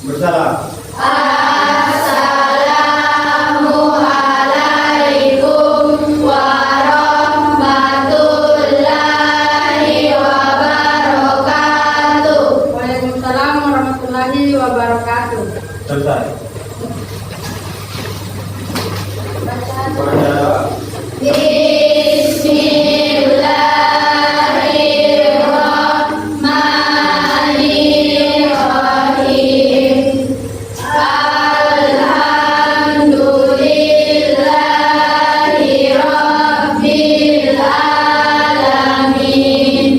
Bersalam. Assalamualaikum warahmatullahi wabarakatuh. Waalaikumsalam warahmatullahi wabarakatuh. Selesai. Bacaan. Bersalam. Bismillahirrahmanirrahim. Alhamdulillahi rabbil alamin.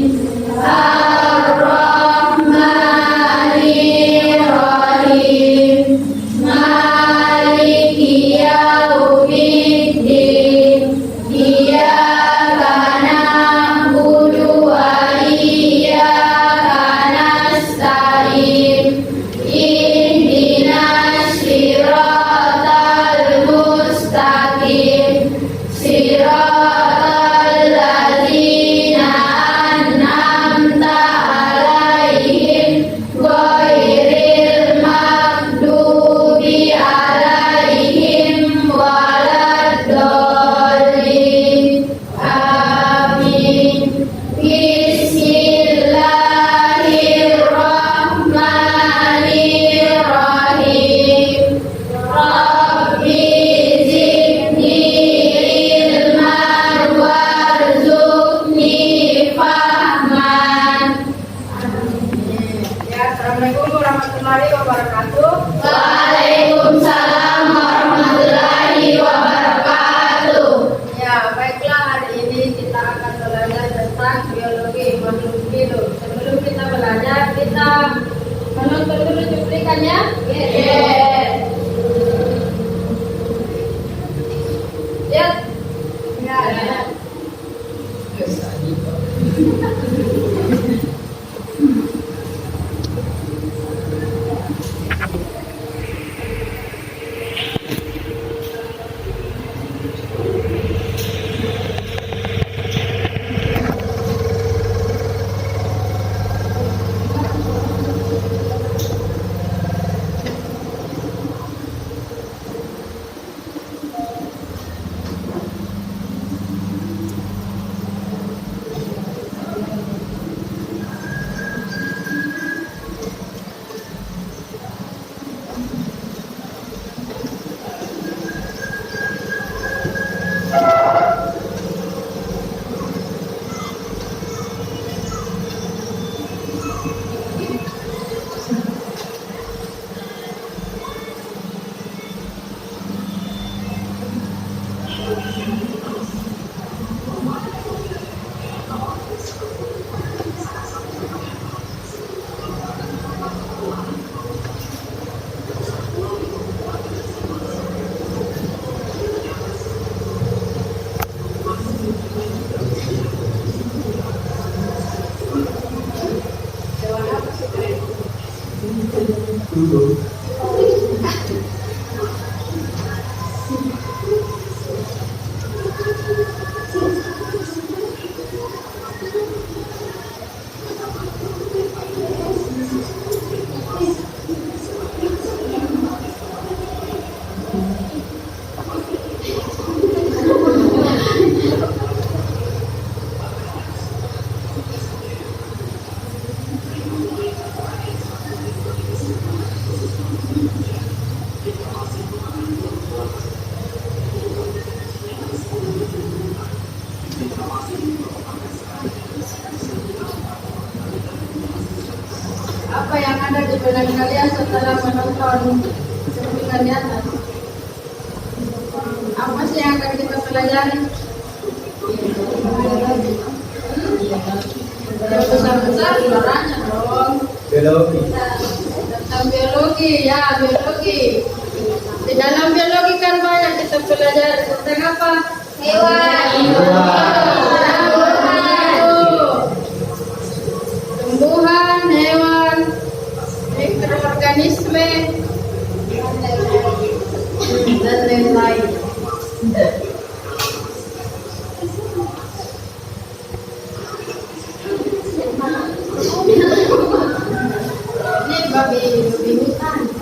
Ar-Rahmanir-Rahim. Maliki yaumiddin. Iyyaka na'budu wa iyyaka nasta'in. Ihdinas siratal mustaqim. Siratal ladzina an'amta 'alaihim ghairil maghdubi 'alaihim waladdallin. Amin. Bismillahirrahmanirrahim. Rabbi zidni ilman warzuqni fahman. Ya, Assalamualaikum warahmatullahi wabarakatuh. Waalaikumsalam warahmatullahi wabarakatuh. Ya, baiklah, hari ini kita akan belajar tentang biologi makhluk hidup. Sebelum kita belajar, kita menonton dulu cuplikannya. Yes. Lihat. Ya. Duduk. Apa yang ada di benak kalian setelah menonton cuplikan di atas? Apa sih yang akan kita pelajari? Yang besar-besar suaranya dong. Biologi. Tentang biologi, ya biologi. Di dalam biologi kan banyak kita pelajari tentang apa? Hewan. Tumbuhan, hewan, mikroorganisme, dan lain-lain. Ini babi hutan.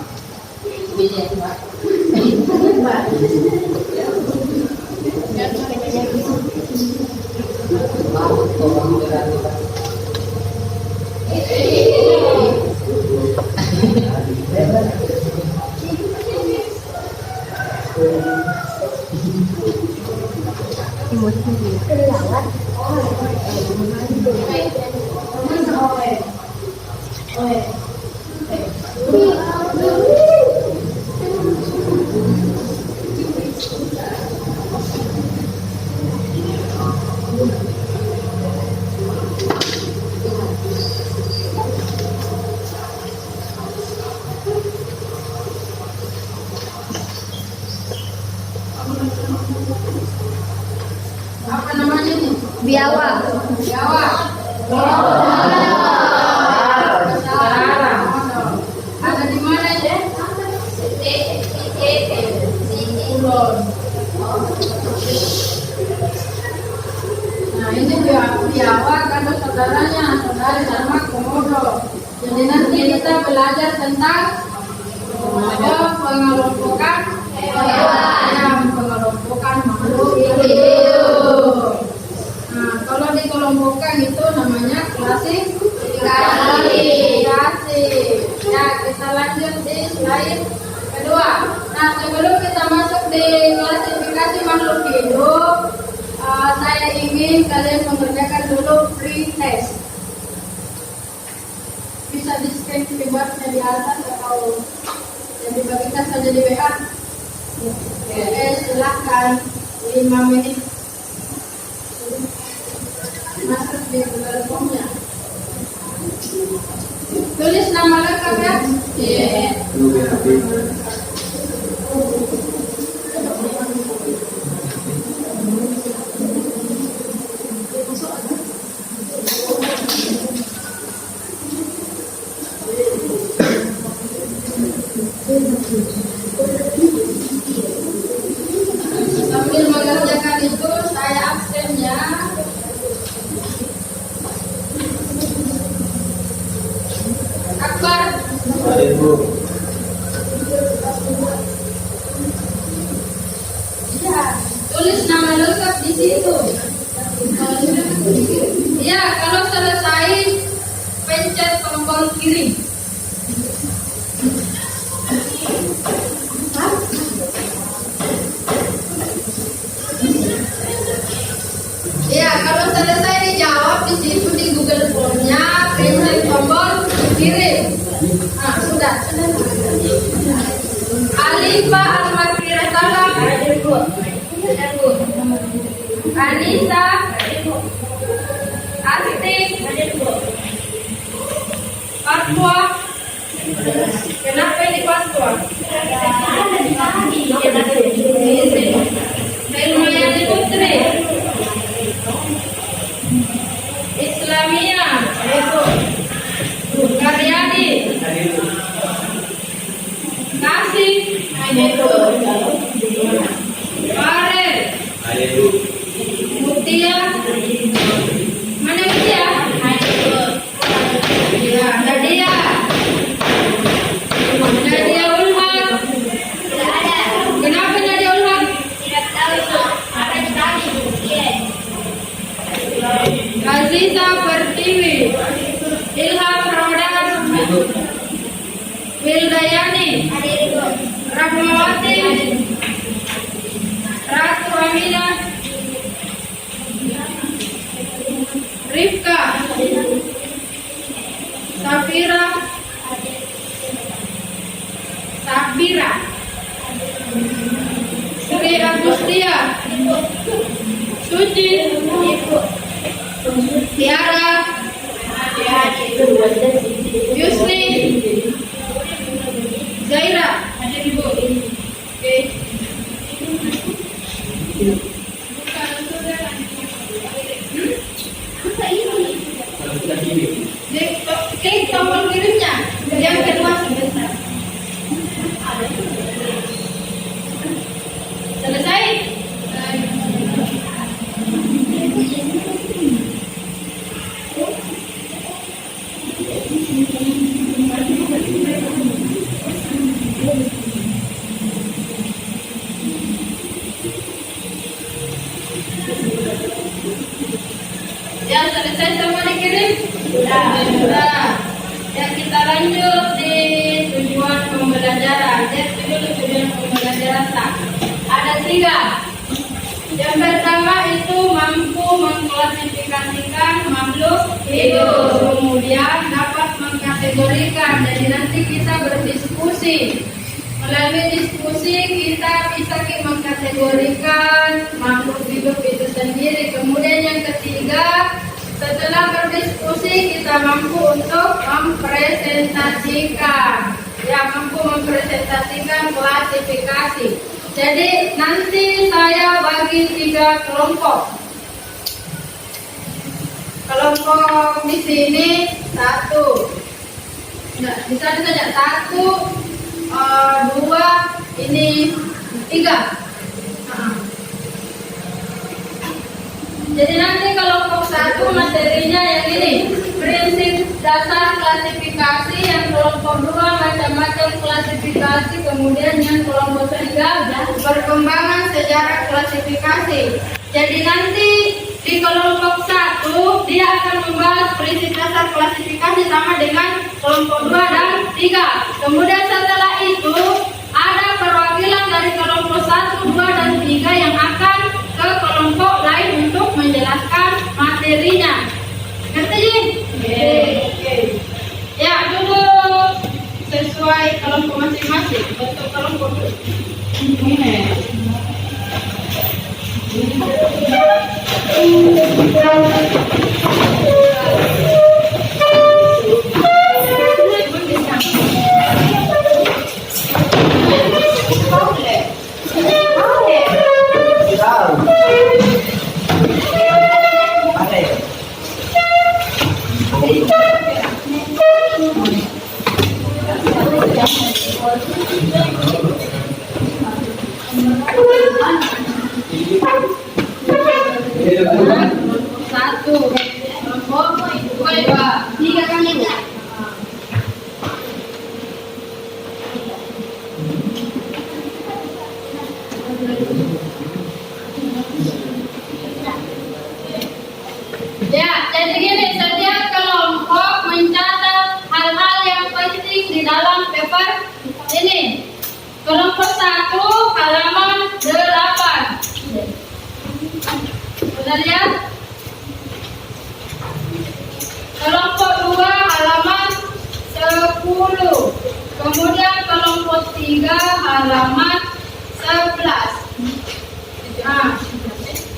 Apa namanya nih? Biawak. Biawak. Ada di mana ya? Kulon. Nah ini biawak ada saudaranya, saudari sama komodo. Jadi nanti kita belajar tentang pengelompokan hewan, pengelompokan makhluk hidup. Nah kalau dikelompokkan itu namanya klasifikasi. Ya kita lanjut di slide kedua. Nah sebelum kita masuk di klasifikasi makhluk hidup, saya ingin kalian mengerjakan dulu pre-test. Bisa di scan keyboardnya di atas atau yang dibagikan saja di WA. Oke, silahkan 5 menit. Masuk di Google Form-nya. Tulis nama lengkap ya. Sambil mengerjakan itu saya absen ya. Akbar. Ada Bu. Ya, tulis nama lengkap di situ. Ya, kalau selesai pencet tombol kiri. Ya, kalau selesai dijawab di situ di Google Form-nya, pencet tombol kiri. Nah, sudah. Alifa Al-Makirah Salam. Anissa. Astik. Fatwa. Kenapa ini fatwa? Helmayani Putri. Islamia. Karyadi. Kasih. Farel. Ada Bu. Mutia. Mana Mutia? Ya, Nadia. Nadia Ulhak. Kenapa Nadia Ulhak? Aziza Pertiwi. Ilham Ramadan. Wildayani. Rahmawati. Ratu Aminah. Rifka. Safira. Sabira. Sri Agustia. Suci. Tiara. Yusni. Zaira. Ada Ibu. Oke. Klik tombol kirimnya. Yang kedua sebentar. Selesai. Yang selesai semua dikirim? Sudah. Ya kita lanjut di tujuan pembelajaran. Lihat dulu tujuan pembelajaran tak. Ada 3. Yang pertama itu mampu mengklasifikasikan makhluk hidup. Kemudian dapat mengkategorikan kategorikan. Jadi nanti kita berdiskusi. Melalui diskusi kita bisa mengkategorikan makhluk hidup itu sendiri. Kemudian yang ketiga, setelah berdiskusi kita mampu untuk mempresentasikan. Ya, mampu mempresentasikan klasifikasi. Jadi nanti saya bagi 3 kelompok. Kelompok di sini 1. Nah, bisa saja 1, 2, ini 3. Jadi nanti kelompok 1 materinya yang ini, prinsip dasar klasifikasi. Yang kelompok 2 macam-macam klasifikasi. Kemudian yang kelompok 3 perkembangan sejarah klasifikasi. Jadi nanti di kelompok 1 dia akan membahas prinsip dasar klasifikasi sama dengan kelompok 2 dan 3. Kemudian setelah itu ada perwakilan dari kelompok 1, 2, dan 3 yang akan ke kelompok lain untuk menjelaskan materinya. Ngerti, Jin? Oke. Ya, duduk sesuai kelompok masing-masing. Untuk kelompok satu, kelompok 2, 3 kan ini. Ya, jadi gini, setiap kelompok mencatat hal-hal yang penting di dalam paper ini. Kelompok 1 halaman 8. Sudah lihat? Kelompok 2 halaman 10. Kemudian kelompok 3 halaman 11. Nah,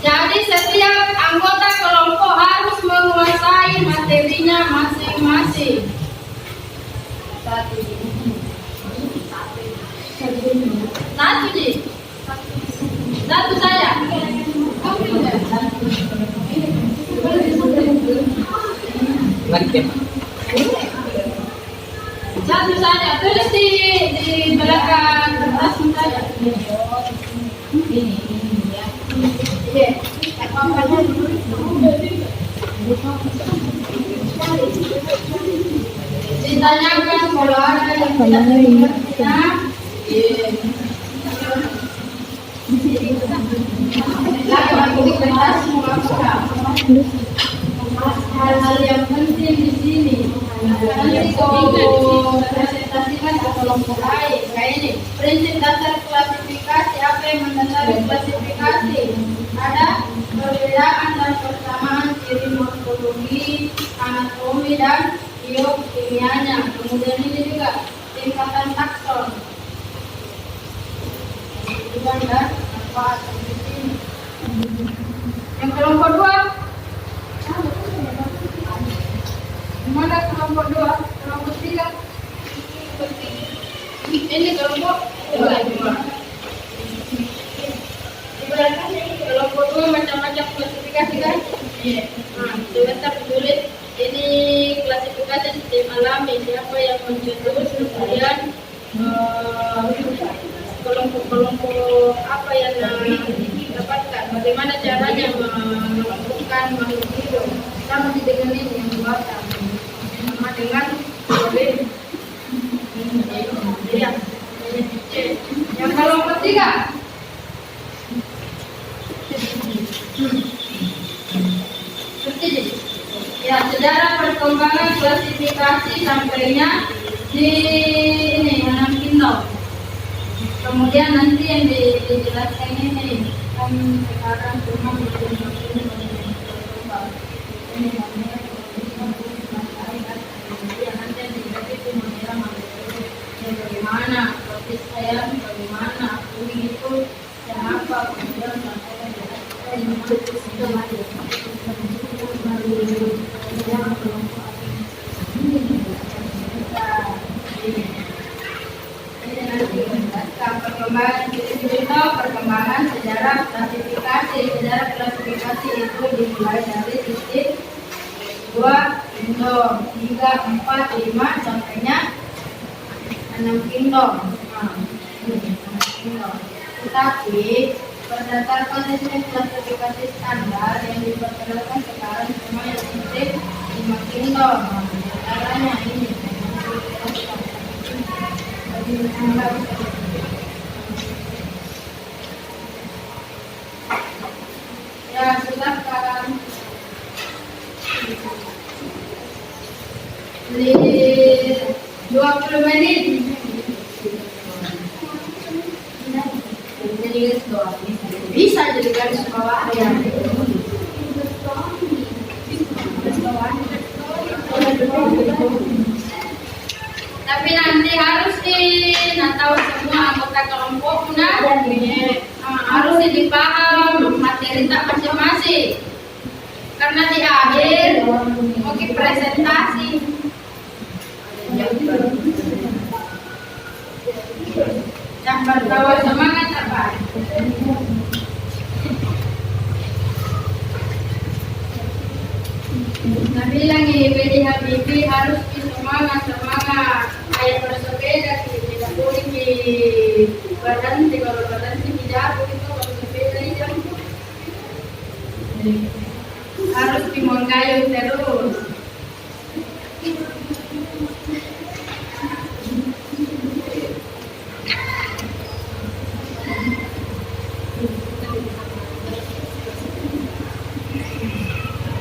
jadi setiap anggota kelompok harus menguasai materinya masing-masing. Satu, Ji. Satu saja. Satu saja. Tulis di belakang kertas saja. Ini ya. Ditanyakan kalau ada yang tidak mengertinya. Hal-hal yang penting di sini. Nanti kalau presentasikan ke kelompok lain, kayak ini. Prinsip dasar klasifikasi, apa yang mendasari klasifikasi? Ada perbedaan dan persamaan ciri morfologi, anatomi, dan biokimianya. Kemudian ini juga tingkatan takson. Dan manfaat di sini. Yang kelompok 2. Mana kelompok 2? Kelompok 3. Ini kelompok 2. Kelompok 2 macam-macam klasifikasi kan? Iya. Nah, sebentar tulis. Ini klasifikasi sistem alami, siapa yang mencetus, kemudian kelompok-kelompok apa yang didapatkan, bagaimana caranya menentukan makhluk hidup sama dengan ini yang buatan sama dengan yang kelompok 3. Ya, sejarah perkembangan klasifikasi sampainya di ini Hanam Kindau. Kemudian nanti yang dijelaskan ini kan sekarang cuma ini bagaimana, kasih sayang bagaimana, begitu kenapa kemudian perkembangan sejarah klasifikasi. Sejarah klasifikasi itu dimulai dari titik 2 kingdom, 3, 4, 5 sampainya 6 kingdom. Tetapi berdasarkan sistem klasifikasi standar yang diperkenalkan sekarang cuma yang titik 5 kingdom. Caranya ini. Ya, silakan. 20 menit. Jadi garis bawah. Bisa jadi garis bawah ya. Tapi nanti harus tahu semua anggota kelompok harus dipaham materi tak masing-masing. Karena di akhir mau presentasi. Yang berbawa semangat apa? Nah bilang PJ Habibie harus semangat. Kayak bersepeda tidak boleh di badan, kalau badan tidak begitu bersepeda itu harus dimongkayu terus.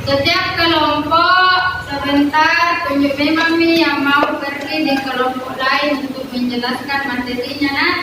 Setiap kelompok sebentar tunjuk memang yang mau pergi di kelompok lain untuk menjelaskan materinya nah.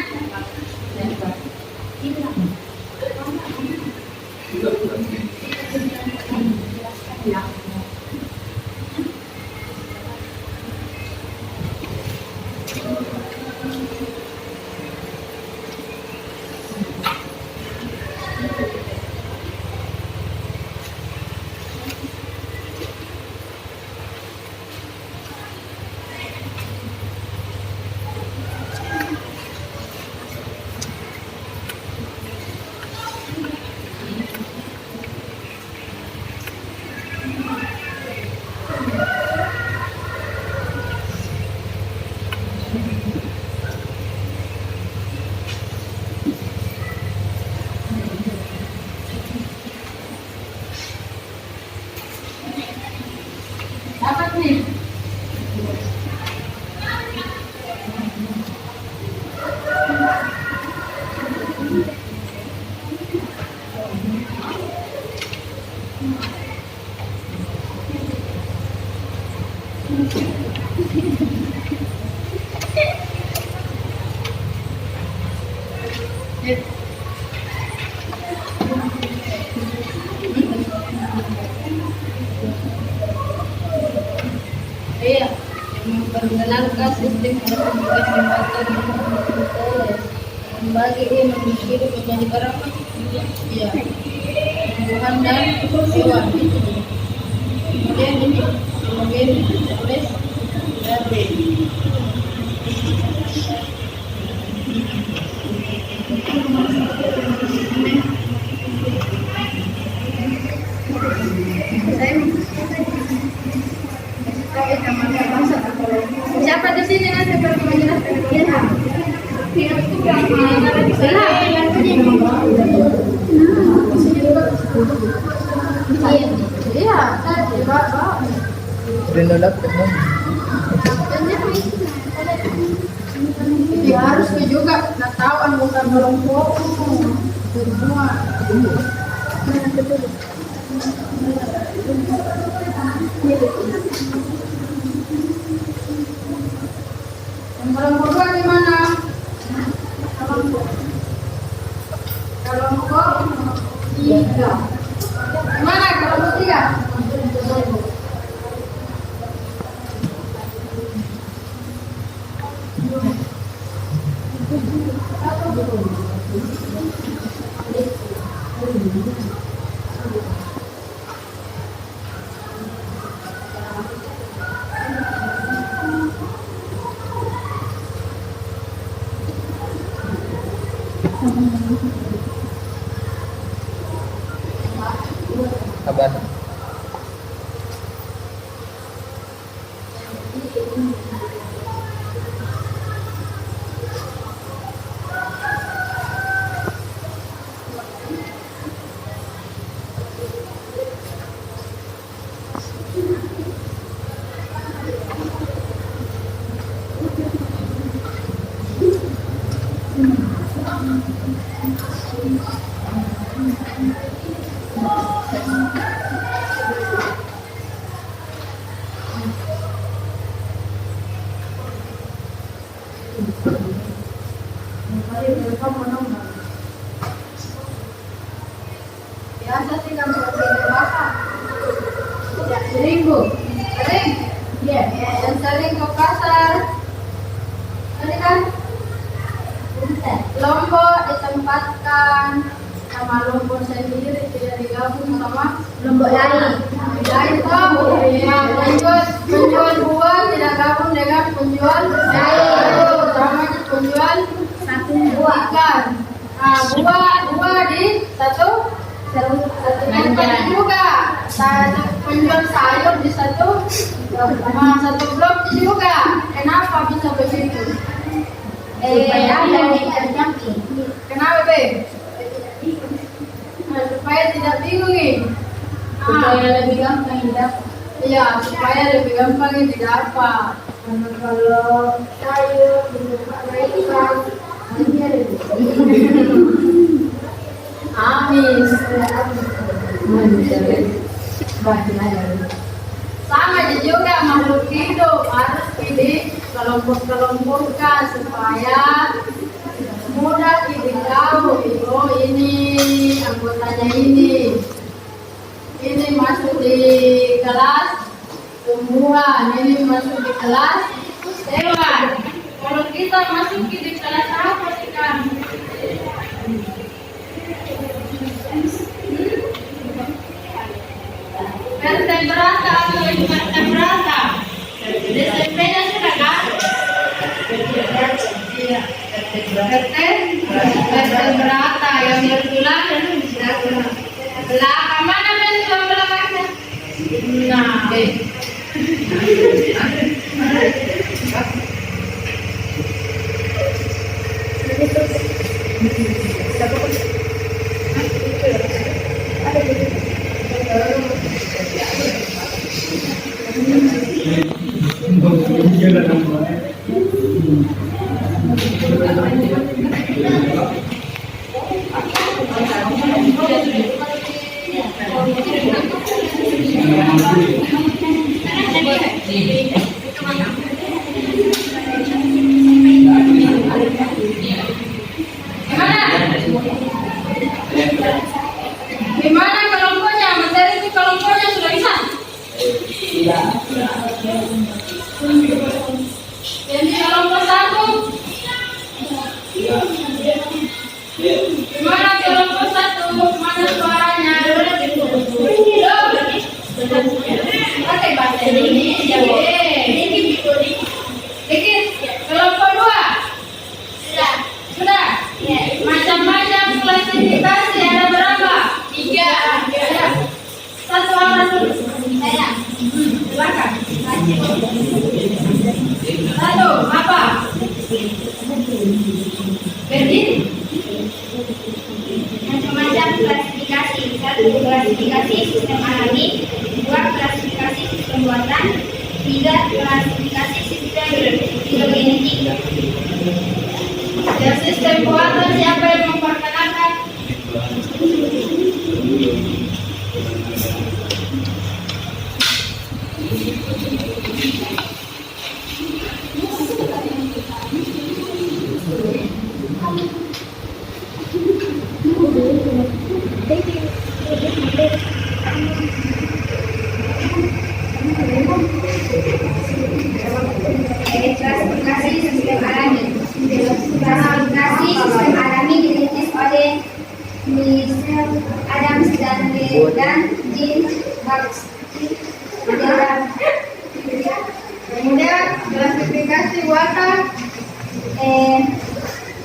Dapat nih. Iya, memperkenalkan sistem klasifikasi materi membagi manusia menjadi berapa? Iya, tumbuhan dan hewan. Kemudian ini tulis dari siapa di sini nanti menjelaskan kalian? Iya, jadi harus juga tahu anggota kelompok semua. Yang kelompok 2 gimana? Kelompok 3. Gimana kelompok 3? Kabar. Biasa sih kamu kerja apa? Ya, sering bu, sering. Ya, yang sering ke pasar. Tadi kan Lombok ditempatkan sama Lombok sendiri, tidak digabung sama Lombok lain. lain tahu. Ya, penjual buah tidak gabung dengan penjual lain. Sama penjual Satu buah. ikan. Nah, buah di satu tempat juga. Satu penjual sayur di satu blok juga. Kenapa bisa begitu? Supaya lebih terjangkau. Kenapa, Be? Nah, supaya tidak bingung nih. Supaya lebih gampang didapat. Iya, supaya lebih gampang didapat. Karena kalau sayur ikan, nanti ada Amis. Sama juga makhluk hidup harus dikelompok-kelompokkan supaya mudah ditahu. Oh, ini anggotanya ini masuk di kelas tumbuhan, ini masuk di kelas hewan. Kalau kita masuk di kelas apa sih kan? Vertebrata atau invertebrata? Desempeña sudah kan? Iya. Vertebrata yang bertulang dan belakang mana bentuk belakangnya? Nah, gimana kelompoknya? Materi itu kelompoknya sudah bisa? Jadi kelompok satu. Gimana kelompok satu? Mana suaranya? Pakai bahasa Indonesia. Dikit. Kelompok dua. Sudah. Macam-macam klasifikasi ada berapa? 3. Satu orang dulu. Silakan. Satu, apa? Berdiri. macam-macam klasifikasi. 1. Klasifikasi sistem alami. 2. Klasifikasi sistem buatan. 3. Klasifikasi sistem filogenetik. Ya, sistem buatan siapa yang memperkenalkan? Klasifikasi sistem alami. Klasifikasi Adams dan Jean Bucks. Kemudian klasifikasi buatan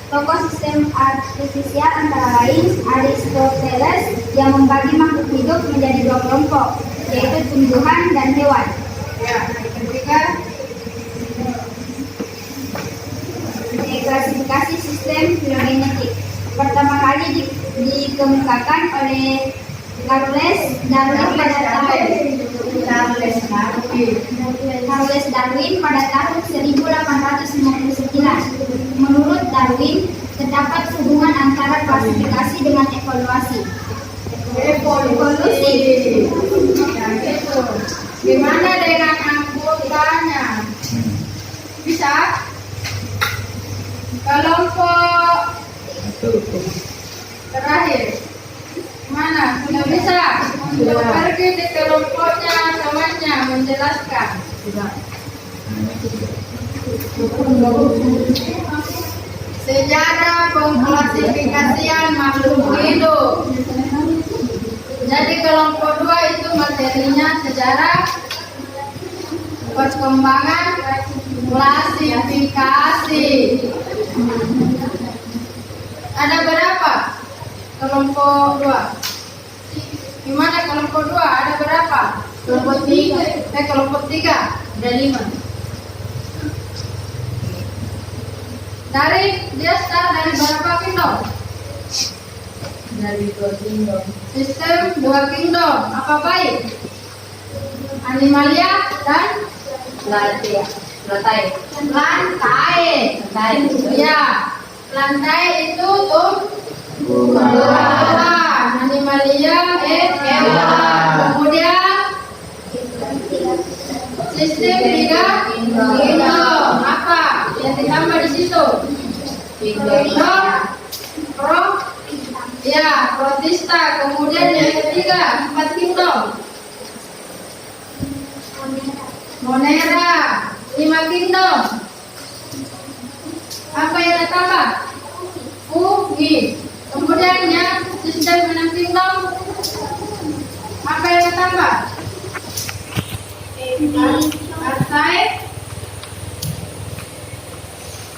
Tokoh sistem artifisial antara lain Aristoteles yang membagi makhluk hidup menjadi dua kelompok, yaitu tumbuhan dan hewan. ya. Yang ketiga Klasifikasi sistem filogenetik pertama kali dikemukakan oleh Charles Darwin pada tahun 1859. Menurut Darwin, terdapat hubungan antara klasifikasi dengan evaluasi. evolusi. Yang itu. Gimana dengan anggotanya? Bisa? Kelompok terakhir. Mana? Sudah bisa? Sudah pergi di kelompoknya temannya menjelaskan. Sejarah pengklasifikasian makhluk hidup. Jadi kelompok 2 itu materinya sejarah perkembangan klasifikasi. Ada berapa kelompok 2? Gimana kelompok 2? Ada berapa? Kelompok 3 ada 5. Dia start dari berapa kingdom? Dari 2 kingdom. Sistem 2 kingdom. Apa baik? Animalia dan Lantai. lantai. Ya, lantai itu tumbuhan. Animalia hewan. Kemudian sistem 3 kingdom. Apa yang ditambah di situ? Kingdom protista. Kemudian yang ketiga 4 kingdom. Monera. 5 kingdom. Apa yang ditambah? Fungi. Kemudian yang sistem 6 kingdom. Apa yang ditambah?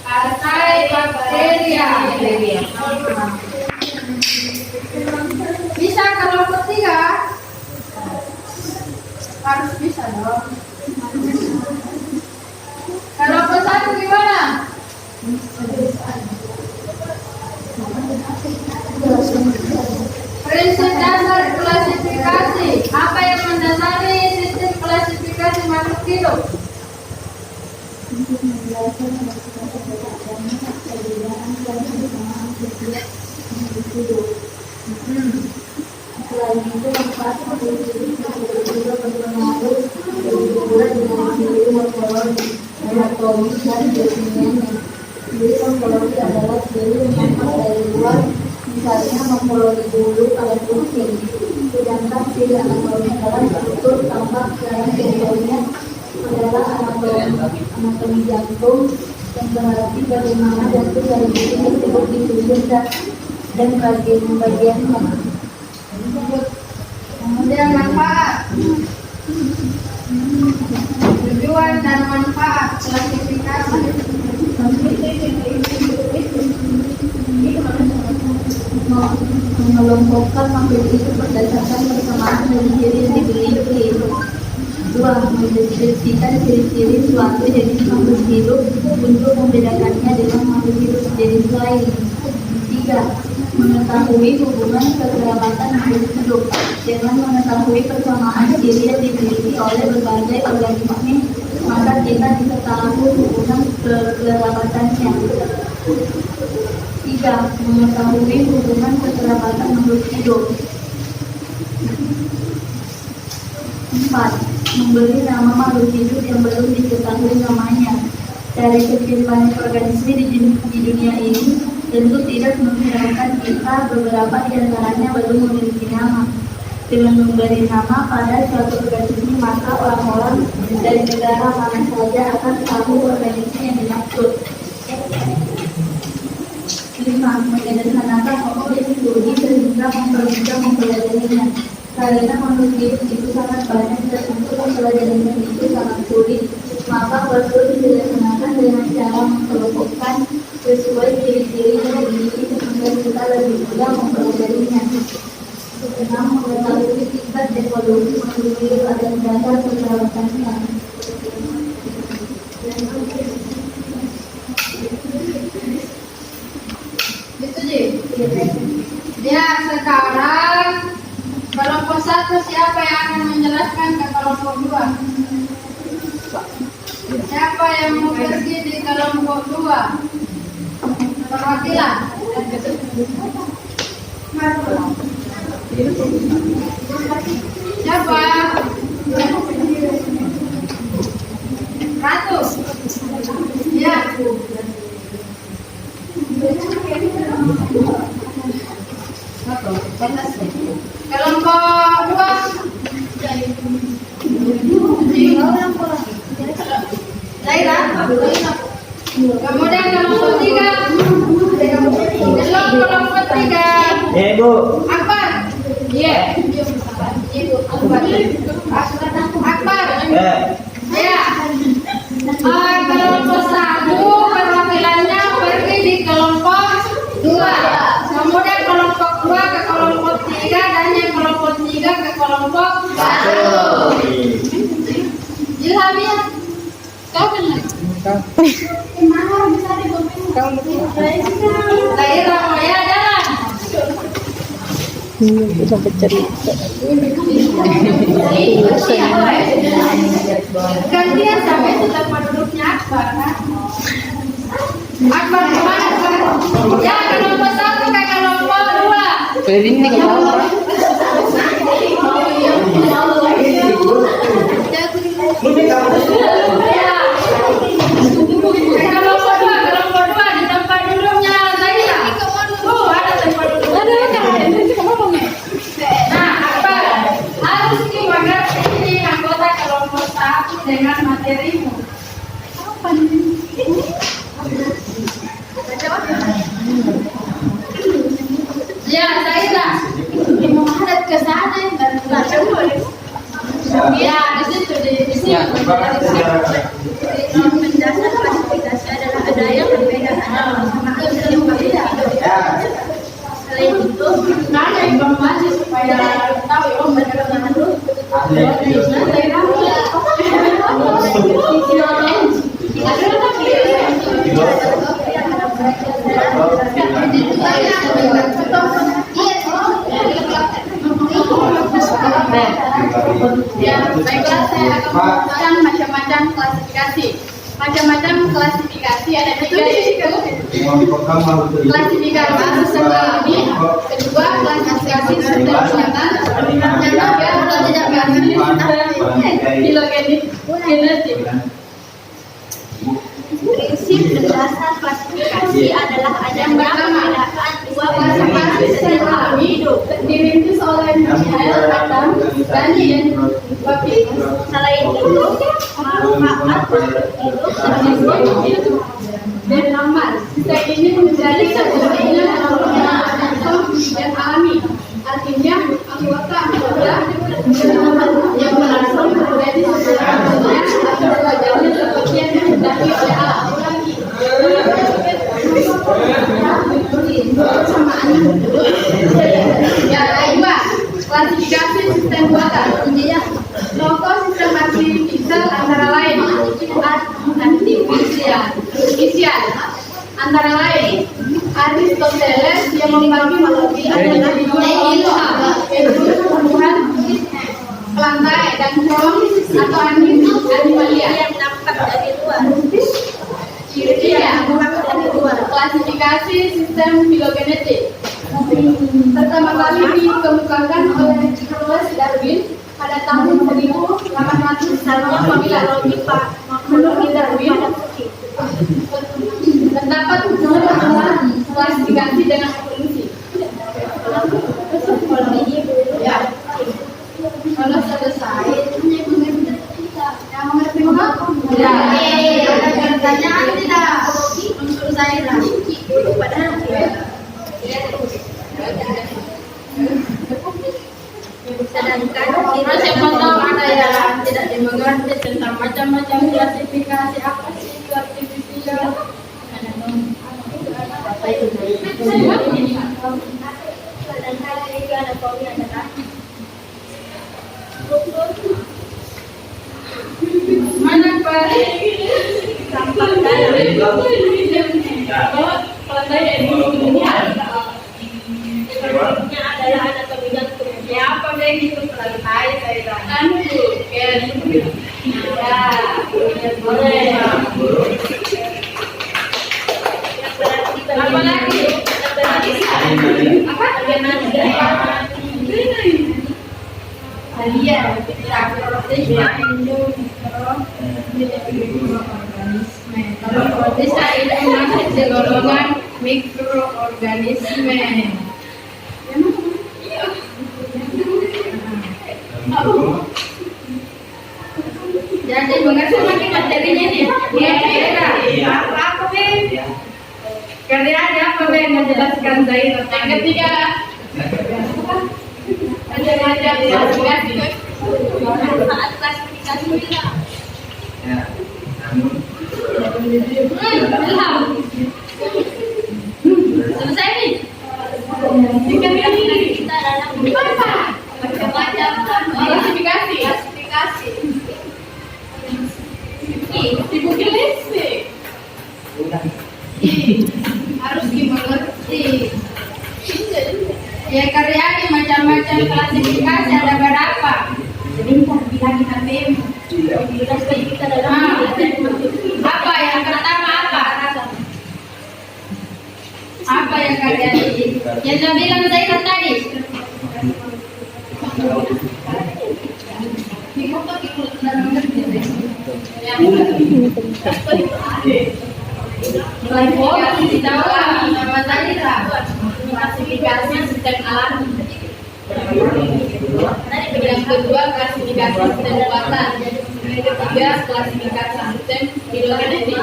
Archaea bakteria. Bisa kelompok 3? Harus bisa dong. Kelompok 1 gimana? Prinsip dasar klasifikasi. Apa yang mendasari sistem klasifikasi makhluk hidup? Selain itu, juga berpengaruh berhubungan dengan ciri morfologi, anatomi, dan biokimianya. Ciri morfologi adalah ciri yang nampak dari luar, misalnya morfologi bulu pada kucing. Sedangkan ciri anatomi adalah struktur tampak dan contohnya adalah anatomi jantung, yang berarti bagaimana jantung dari kucing tersebut disusun dan bagian-bagiannya. Kemudian manfaat. Tujuan dan manfaat klasifikasi. Mengelompokkan makhluk itu berdasarkan persamaan dari ciri yang dimiliki. 2. Mendeskripsikan ciri-ciri suatu jenis makhluk hidup untuk membedakannya dengan makhluk hidup jenis lain. 3. Mengetahui hubungan kekerabatan makhluk hidup. Dengan mengetahui persamaan ciri yang dimiliki oleh berbagai organisme, maka kita bisa tahu hubungan kekerabatannya. 3. Mengetahui hubungan kekerabatan makhluk hidup. 4. Memberi nama makhluk hidup yang belum diketahui namanya. Dari sekian banyak organisme di dunia ini, tentu tidak mengherankan kita beberapa di antaranya belum memiliki nama. Dengan memberi nama pada suatu organisme, maka orang-orang dari negara mana saja akan tahu organisme yang dimaksud. 5. Menyederhanakan objek studi sehingga mempelajarinya. Karena makhluk hidup itu sangat banyak dan untuk mempelajarinya itu sangat sulit, maka perlu dilaksanakan dengan cara mengelompokkan sesuai ciri-ciri yang dimiliki sehingga kita lebih mudah mempelajarinya. Setelah mengetahui tingkat evolusi makhluk hidup dan dasar pergerakannya. Gitu Ji. Ya, sekarang kelompok 1 siapa yang akan menjelaskan ke kelompok 2? Siapa yang mau pergi di kelompok 2? Perwakilan. Siapa? Ratu. Ya. Kelompok 2. Zaira. Kemudian kelompok 3. Kelompok 3. Ibu. Akbar. Iya. Akbar. Ya. Kelompok 1 perwakilannya pergi di kelompok 2. Kemudian kelompok 2 ke kelompok 3 dan yang kelompok 3 ke kelompok 1. Ilhamia. Kau kenal? Zaira Moya jalan. Sampai cerita. Gantian sampai itu tempat duduknya Akbar kan? Akbar kemana sekarang? Ya kelompok 1 ke kelompok 2. Ini ke bawah. Kelompok 2 di tempat duduknya Zaira. Ada tempat duduk. Nah, Akbar harus diwakili anggota kelompok 1 dengan materimu. Ya, Zaira. Mau hadap ke sana dan ya, di situ di sini. Mendasar klasifikasi adalah ada yang berbeda, ada sama yang berbeda. Selain itu, Nanya informasi supaya tahu ya, mereka mana dulu. Ya, baiklah saya akan memberikan macam-macam klasifikasi. Macam-macam klasifikasi ada 3 yaitu klasifikasi sistem alami, kedua klasifikasi sistem buatan, dan ketiga klasifikasi sistem filogenetik. prinsip dasar klasifikasi adalah adanya perbedaan dua klasifikasi Sistem alami dirintis oleh Michael Adam dan Ian Wakefield. Selain itu, manfaat hidup Dan lamar, sistem ini menjadi satu-satunya yang alami. Artinya, anggota yang berlangsung menjadi satu-satunya atau wajahnya seperti yang dikehendaki oleh alam. Ya, kedua, klasifikasi sistem buatan. Contoh sistem artifisial antara lain artifisial antara lain Aristoteles yang membagi makhluk adalah yaitu tumbuhan, plantae dan hewan atau animalia yang nampak dari luar. Klasifikasi sistem filogenetik pertama kali dikemukakan oleh Charles Darwin pada tahun 1800. Misalnya apabila logika Menurut Darwin terdapat klasifikasi dengan evolusi. Ya, kalau selesai yang mengerti apa? Ya, ada pertanyaan tidak untuk saya? padahal Terus siapa tahu ada yang tidak dimengerti tentang macam-macam klasifikasi apa sih itu artificial. Mana Pak? Ya apa begitu pelantai saya boleh. Apa lagi? Apa? Halian kalau protista itu masuk di golongan mikroorganisme. Jadi mengerti lagi materinya nih. Apa Ben? Karena ada apa Ben menjelaskan saya tentang ketiga. Ada macam klasifikasi. Selesai nih. Klasifikasi. Dibuka listrik. Harus dimengerti. Ya karyanya macam-macam klasifikasi ada berapa? Sebentar bilang HPM. Apa yang pertama apa? Apa yang kalian ini? Yang saya bilang saya tadi. Klasifikasi sistem alam. Yang kedua klasifikasi sistem buatan. Yang ketiga klasifikasi sistem filogenetik.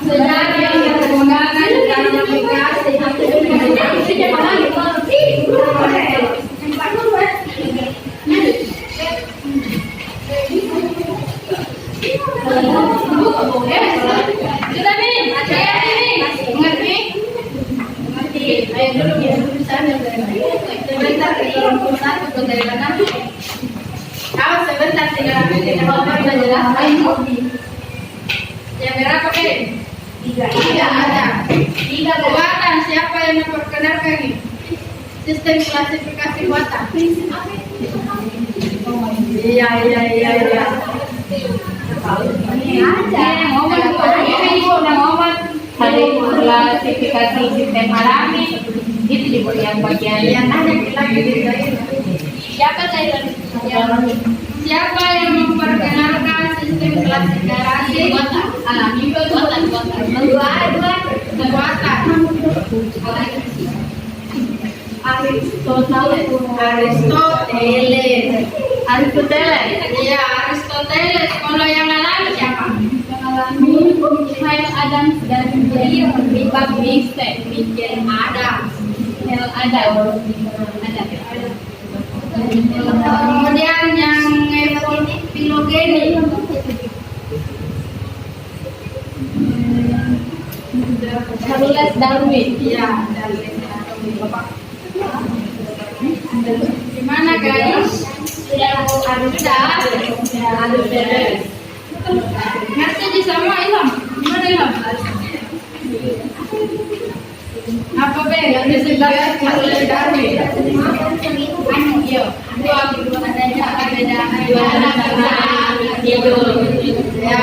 Sejarah yang perkembangan klasifikasi sudah nih, saya ini mengerti? Ayo dulu ya, misalnya sebentar ke dalam pusat untuk dari mana? Kau sebentar tinggal kita jelaskan. Yang berapa Ben? Tiga ada. Tiga buatan. Siapa yang memperkenalkan ini? Sistem klasifikasi buatan. Iya. Hari klasifikasi sistem alami itu di bagian yang ada Siapa yang memperkenalkan sistem klasifikasi alami buatan? Aristoteles. Iya, Aristoteles. Kalau yang alami siapa? Michael Adams dan dia Big Bang bikin Adam. Kemudian yang filogenik. Charles Darwin. Iya, gimana guys? Sudah. Ngerti di sama Ilham? Gimana Ilham? Apa Ben? Yang disebut Charles Darwin. Iya. Ya.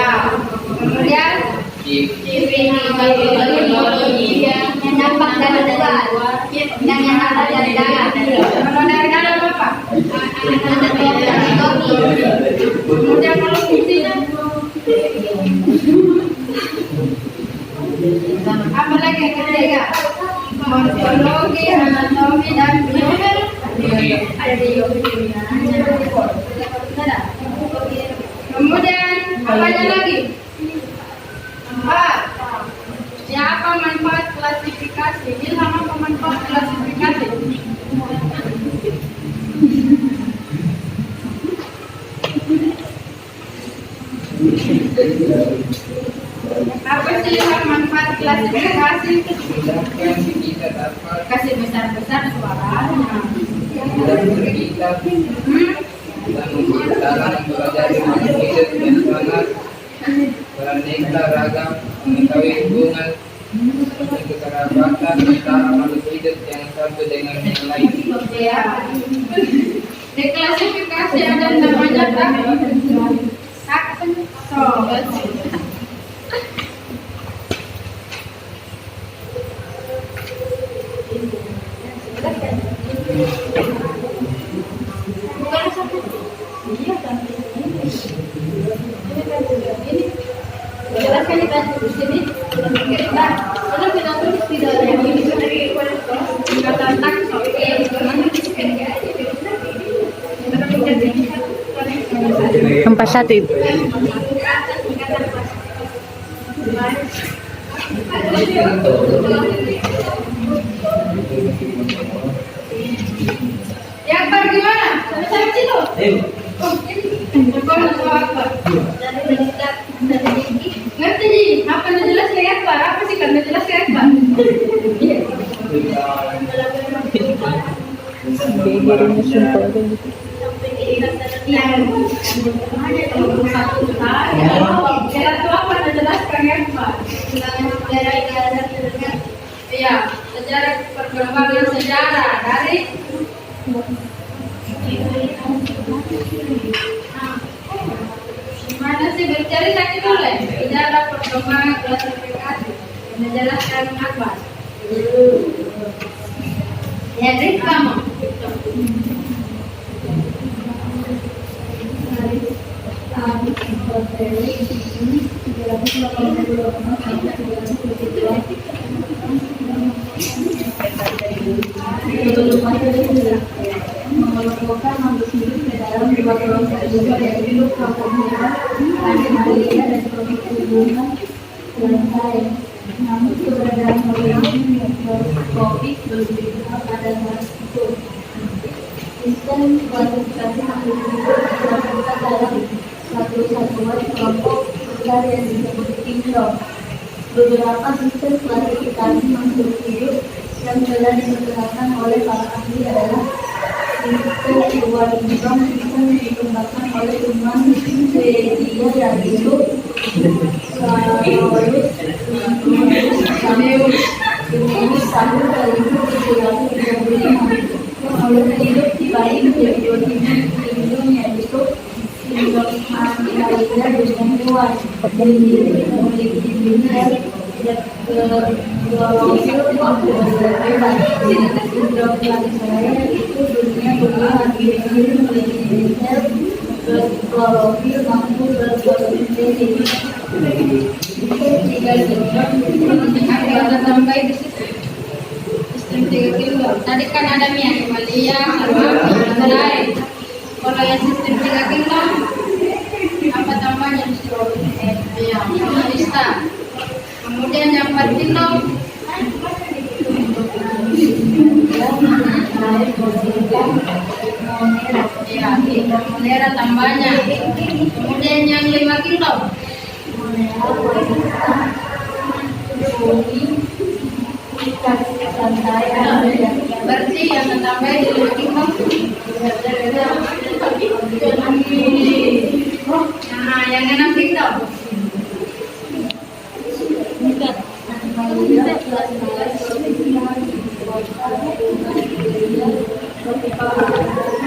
Kemudian biologi yang nampak dari luar, yang nampak dari dalam. Kalau dari dalam apa? Kemudian kalau fungsinya apa lagi yang ketiga? Morfologi, anatomi dan biologi. Kemudian apanya lagi? 4. Ya, apa manfaat klasifikasi? Ini sama manfaat klasifikasi. Apa sih manfaat klasifikasi? Kasih besar-besar suaranya. beraneka ragam, mengetahui hubungan kekerabatan antara makhluk hidup yang satu dengan yang lain. Ya. Di klasifikasi ada namanya hak pensos. Jelaskan di sini. Kita tulis di dalam ini kata takso. Empat satu ibu. Yang Akbar gimana? Sama-sama situ. Ngerti Ji? Apa yang jelas kayak Akbar? Apa sih kan jelas kayak Akbar? Iya, sejarah perkembangan sejarah dari mana sih bercerita kita oleh sejarah perkembangan klasifikasi menjelaskan Akbar. Ya, Rik kamu. Mengelompokkan makhluk hidup ke dalam dua kelompok juga, yaitu kelompok hewan, animalia, dan kelompok hubungan lantai. Namun keberadaan makhluk hidup mikroskopik berbeda pada saat itu. Sistem klasifikasi makhluk hidup dilakukan dalam satu satuan kelompok besar yang disebut kingdom. Beberapa sistem klasifikasi makhluk hidup yang telah digunakan oleh para ahli adalah sistem dua kingdom, sistem yang dikembangkan oleh Umar Swedia, yaitu Samuel tahun 1735. Makhluk hidup dibagi menjadi dua kingdom, yaitu kingdom animalia dengan hewan. Jadi memiliki dunia dan biologi bebas. Kingdom animalia itu dunia memiliki sel biologi mampu berproduksi. Tiga kingdom Ada sampai di situ. Sistem 3 kingdom. Tadi kan ada animalia sama lain. Kalau yang sistem 3 kingdom apa tambahnya di situ? Ya, lista. Kemudian yang 4 kingdom ya, kingdom Monera tambahnya. Kemudian yang 5 kingdom berarti yang tambah di 5 kingdom. Nah, yang 6 kingdom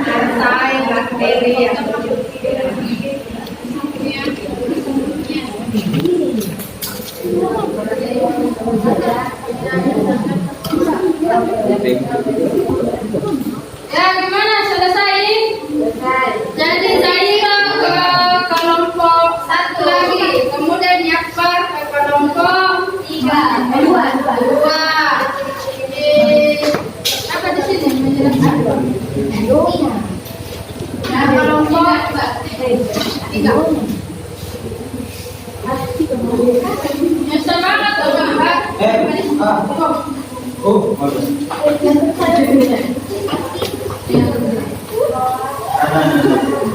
Artai, bakteri ya. Ya, gimana? Selesai? Jadi saya ke kelompok 1 lagi. Kemudian Akbar ke kelompok 2. Apa di sini menjelaskan? Nah, kelompok 3.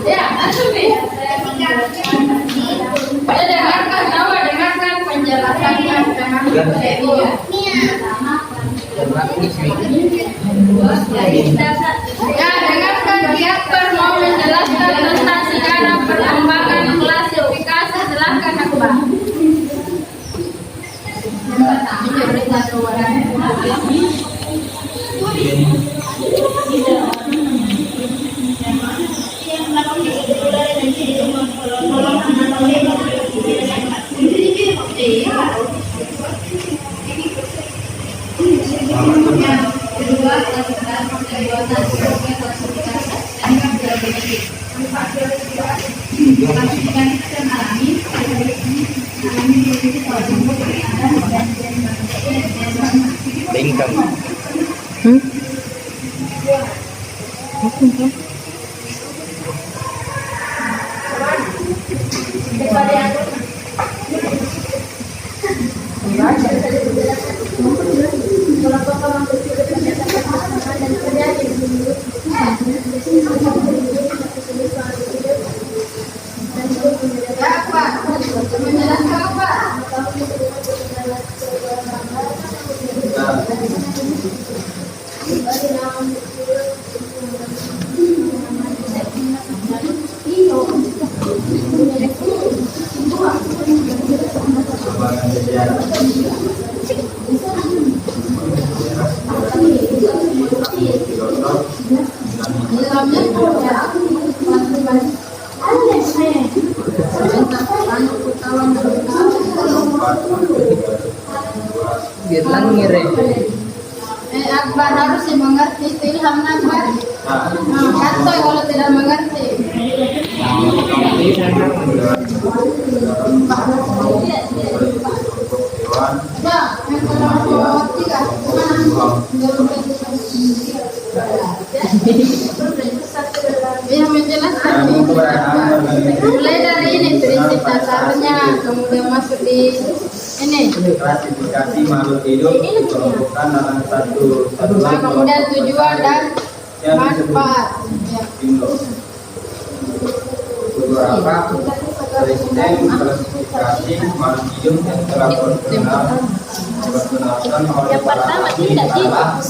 Ya, langsung nih. Ya, dengarkan, coba dengarkan penjelasannya dengan Delia. Ya, dengarkan Kiakbar mau menjelaskan tentang sejarah perkembangan klasifikasi. Silakan Akbar. Akbar harus mengerti itu ilham Akbar. Kantoy kalau tidak mengerti. Yang menjelaskan mulai dari ini prinsip dasarnya, kemudian masuk di ini klasifikasi makhluk hidup dikelompokkan dalam satu kemudian tujuan dan manfaat. beberapa presiden klasifikasi makhluk hidup yang telah diperkenalkan oleh para ahli adalah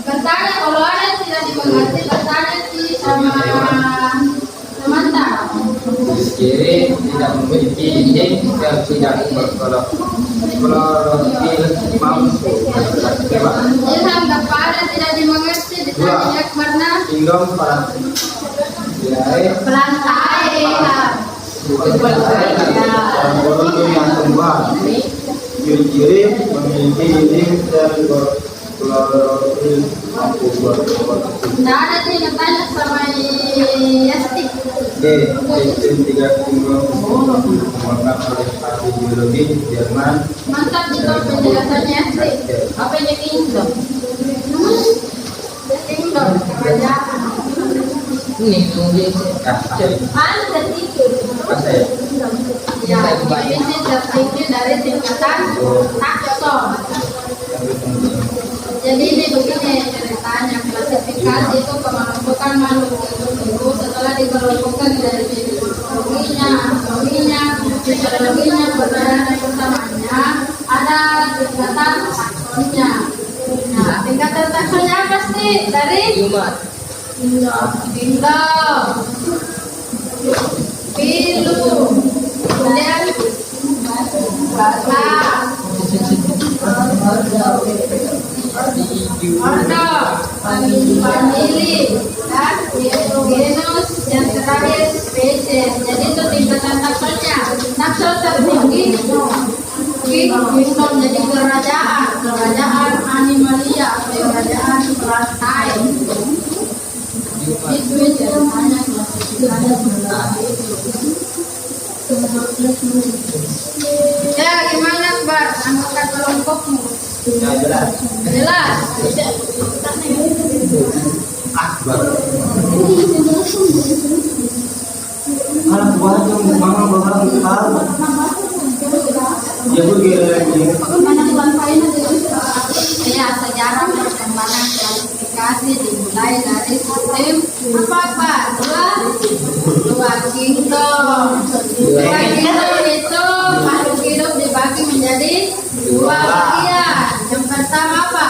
Bertanya kalau ada yang tidak dimengerti, bertanya sih sama teman-teman. kiri tidak memiliki izin dan tidak berklorotil mampu Ilham kepada tidak dimengerti, ditanya karena tinggal para pelantai. yang beruntung yang kembali kiri memiliki izin dan berklorotil mampu Tidak ada sih yang tanya sama Yasti. Sistem tiga tinggal menggunakan oleh ahli biologi Jerman. Mantap juga penjelasannya Yasti. Apa yang Kingdom? Kingdom kerajaan. Ini mungkin Mana tertinggi? Ya, ini tertinggi dari tingkatan takson. Jadi ini begini ceritanya, klasifikasi itu kemalumpukan makhluk itu setelah dikelompokkan dari fisiologinya, perbedaan utamanya ada tingkatan taksonnya. Nah, tingkatan taksonnya apa sih? Dari tinggal, pilu, kemudian bata, ordo, famili, dan genus, yang terakhir spesies. Jadi itu tingkatan taksonnya. Takson tertinggi Kingdom, jadi kerajaan animalia, kerajaan perantai. Itu ceritanya klasifikasi. Ya, gimana Akbar? Anggota kelompokmu? Ya jelas. Jelas. Akbar. anak buahnya mama orang tahu. Dia begini lagi. Ya, sejarah perkembangan klasifikasi dimulai dari sistem apa? Dua kingdom. Dua kingdom itu makhluk hidup dibagi menjadi dua bagian. Yang pertama apa?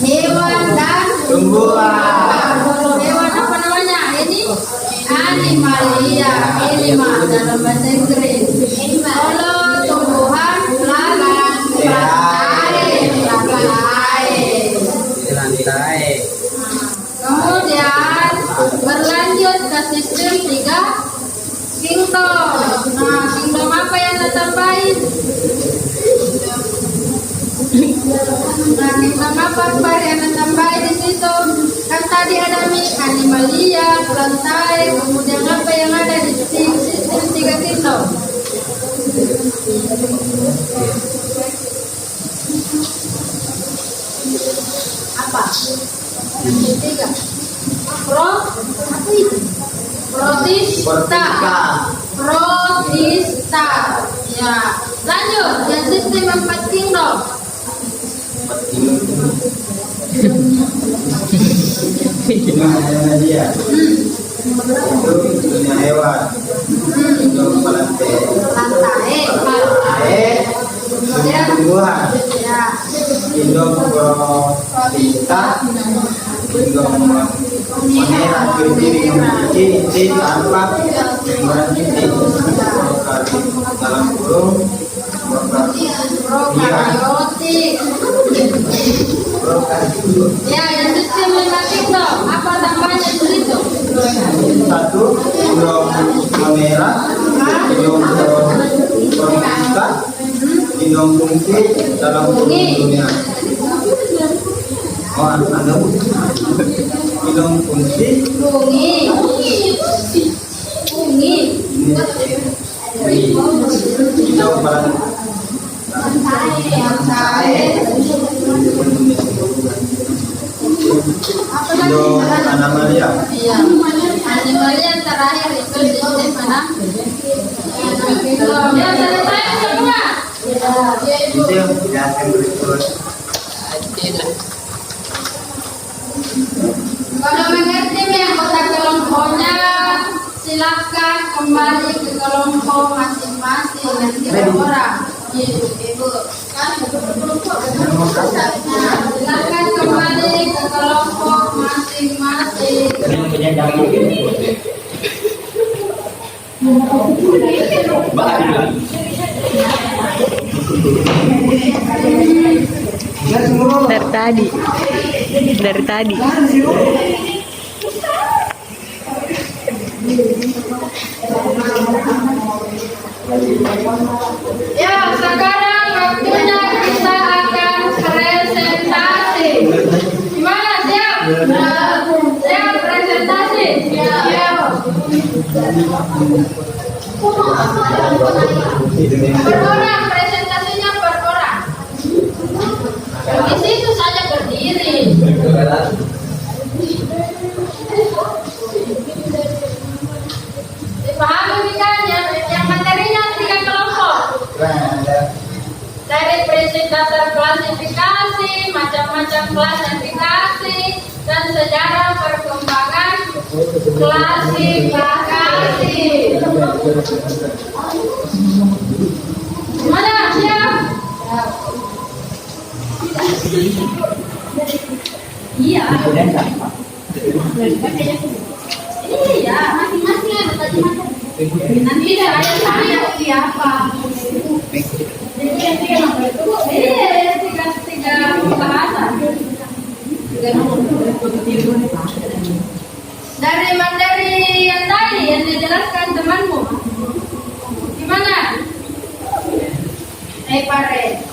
Hewan dan Tumbuhan. Hewan apa namanya? Ini animalia. Ini mah dalam bahasa Inggris. Kalau tumbuhan Lantai. Kemudian berlanjut ke sistem 3 kingdom. Nah, kingdom apa yang ditambahin? Nah, kingdom apa yang ditambahin di situ? Kan tadi ada animalia, lantai, kemudian apa yang ada di sistem 3 kingdom? Apa? Yang ketiga. Protista. Protista. Ya. Lanjut. Yang sistem 4 kingdom. Dunia dia. Itu dunia hewan. Itu lantai. Dunia tumbuhan. Ya. Kingdom protista. Kingdom mengira berdiri memiliki inti tanpa berhenti dalam kurung Prokaryotik. Ya, yang sistem 5 kingdom. Apa tambahnya di situ? satu kingdom mengira, kingdom protista, kingdom fungsi dalam kurung dunia. Oh, Anda kingdom fungsi. Bungi. Kingdom kingdom animalia. Iya. Animalia yang terakhir itu sistem mana? Ya, selesai semua. Itu yang dijelaskan berikut. Kalau mengerti anggota kelompoknya, silakan kembali ke kelompok masing-masing yang 3 orang. Ibu. Silakan kembali ke kelompok masing-masing. Dari tadi. Ya, sekarang waktunya kita akan presentasi. Gimana, siap? Siap presentasi? Siap. Per orang, presentasinya per orang. Di situ saja berdiri. Dipahami kan yang materinya 3 kelompok. Dari presentator klasifikasi, macam-macam klasifikasi, dan sejarah perkembangan klasifikasi. Mana siap? Iya. Iya, masing-masing ada tadi. Nanti saya siapa? Tiga bahasa. Dari materi yang tadi yang dijelaskan temanmu, gimana? Pare.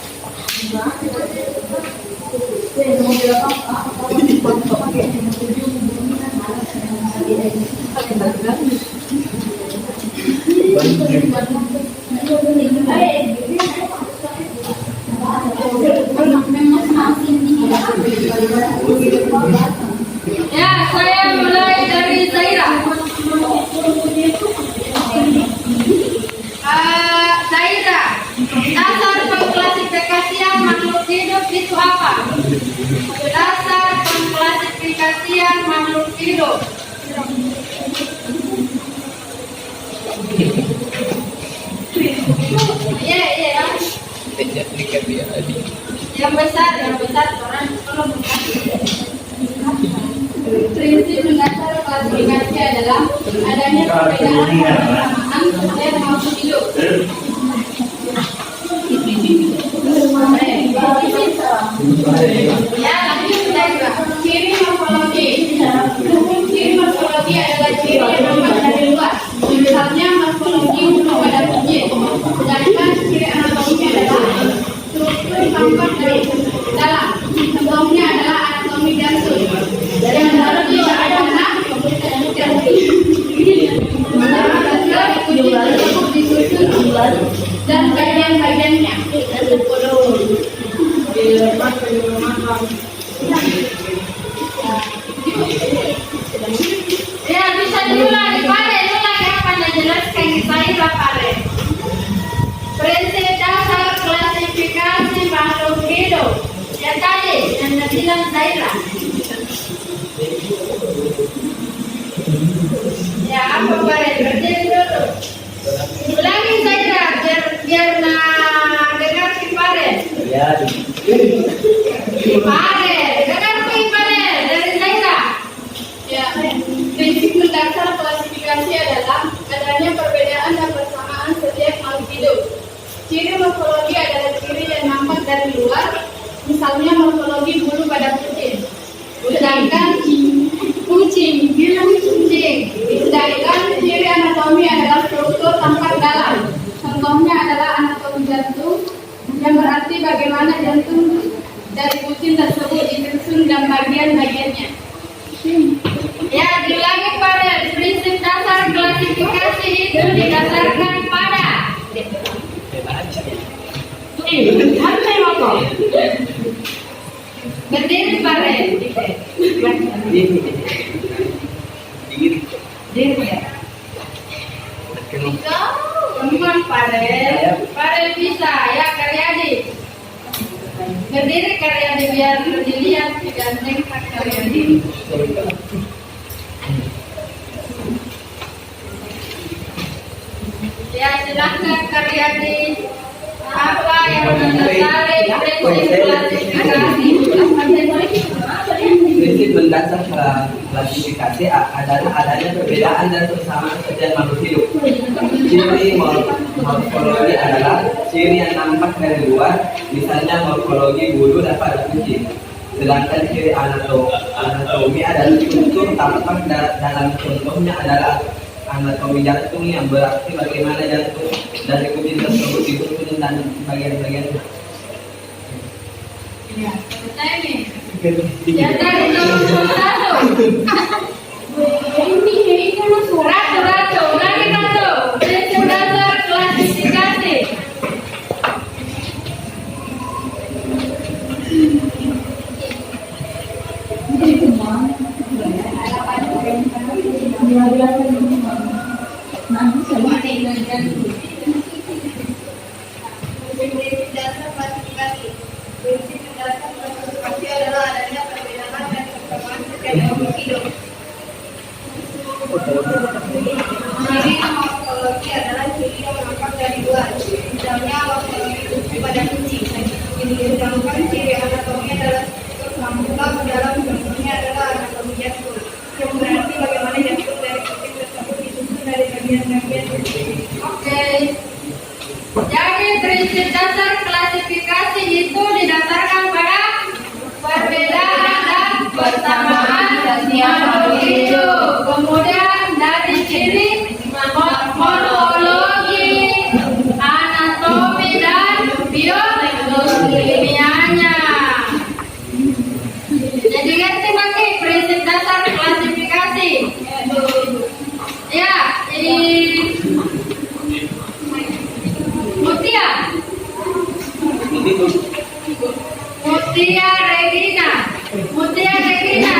Ya, saya mulai dari Zaira. apa? Dasar pengklasifikasian makhluk hidup. Iya. Yang besar orang belum. Prinsip mendasar klasifikasi adalah adanya perbedaan persamaan setiap makhluk hidup. Ya, lanjut kita. Ciri morfologi. Ciri morfologi adalah ciri yang nampak dari luar. Misalnya morfologi bulu pada kucing. Sedangkan ciri anatominya adalah struktur tampak dari dalam. Contohnya adalah anatomi jantung. Yang dalam tidak ada dan bagian-bagiannya. Ya, bisa diulang apa yang jelaskan di saya Pare. Prinsip dasar klasifikasi makhluk hidup. Ya tadi yang bilang Zaira. Ya, apa Pare? Berdiri dulu. Ulangi Zaira biar dengar si Pare. Ya. Pare, dengar si Pare dari Zaira. Ya, prinsip mendasar klasifikasi adalah adanya perbedaan dan persamaan setiap makhluk hidup. Ciri morfologi adalah ciri yang nampak dari luar, misalnya morfologi bulu pada kucing. Sedangkan sedangkan ciri anatomi adalah struktur tampak dalam. Contohnya adalah anatomi jantung, yang berarti bagaimana jantung dari kucing tersebut disusun dan bagian-bagiannya. Ya, diulangi Pare. Prinsip dasar klasifikasi itu didasarkan pada berdiri Pare. Teman Pare bisa ya Karyadi. Berdiri Karyadi biar dilihat diganteng Karyadi. Ya, silakan Karyadi. Apa yang mendasari prinsip klasifikasi? Prinsip mendasar klasifikasi adalah adanya perbedaan dan persamaan setiap makhluk hidup. Ciri morfologi adalah ciri yang nampak dari luar, misalnya morfologi bulu dan pada kucing. Sedangkan ciri anatomi adalah struktur tampak dalam, contohnya adalah anatomi jantung yang berarti bagaimana jantung dari kucing tersebut disusun dan bagian-bagiannya. Ya, saya nih. Ya, dari nomor 1. Ratu, ulangi Ratu. Prinsip dasar klasifikasi. Prinsip dasar klasifikasi. Prinsip dasar klasifikasi adalah adanya perbedaan dan persamaan setiap makhluk hidup. Ciri morfologi adalah ciri yang nampak dari luar, misalnya morfologi bulu pada kucing. Sedangkan ciri anatomi adalah struktur tampak dalam, contohnya adalah anatomi jantung, yang berarti bagaimana jantung dari kucing tersebut disusun dari bagian-bagian. Oke. Jadi prinsip dasar klasifikasi itu didasarkan pada perbedaan dan persamaan setiap makhluk hidup. Kemudian dari ciri morfologi, anatomi dan biokimianya. Jadi ngerti pakai prinsip dasar klasifikasi. Ya, jadi Mutia Regina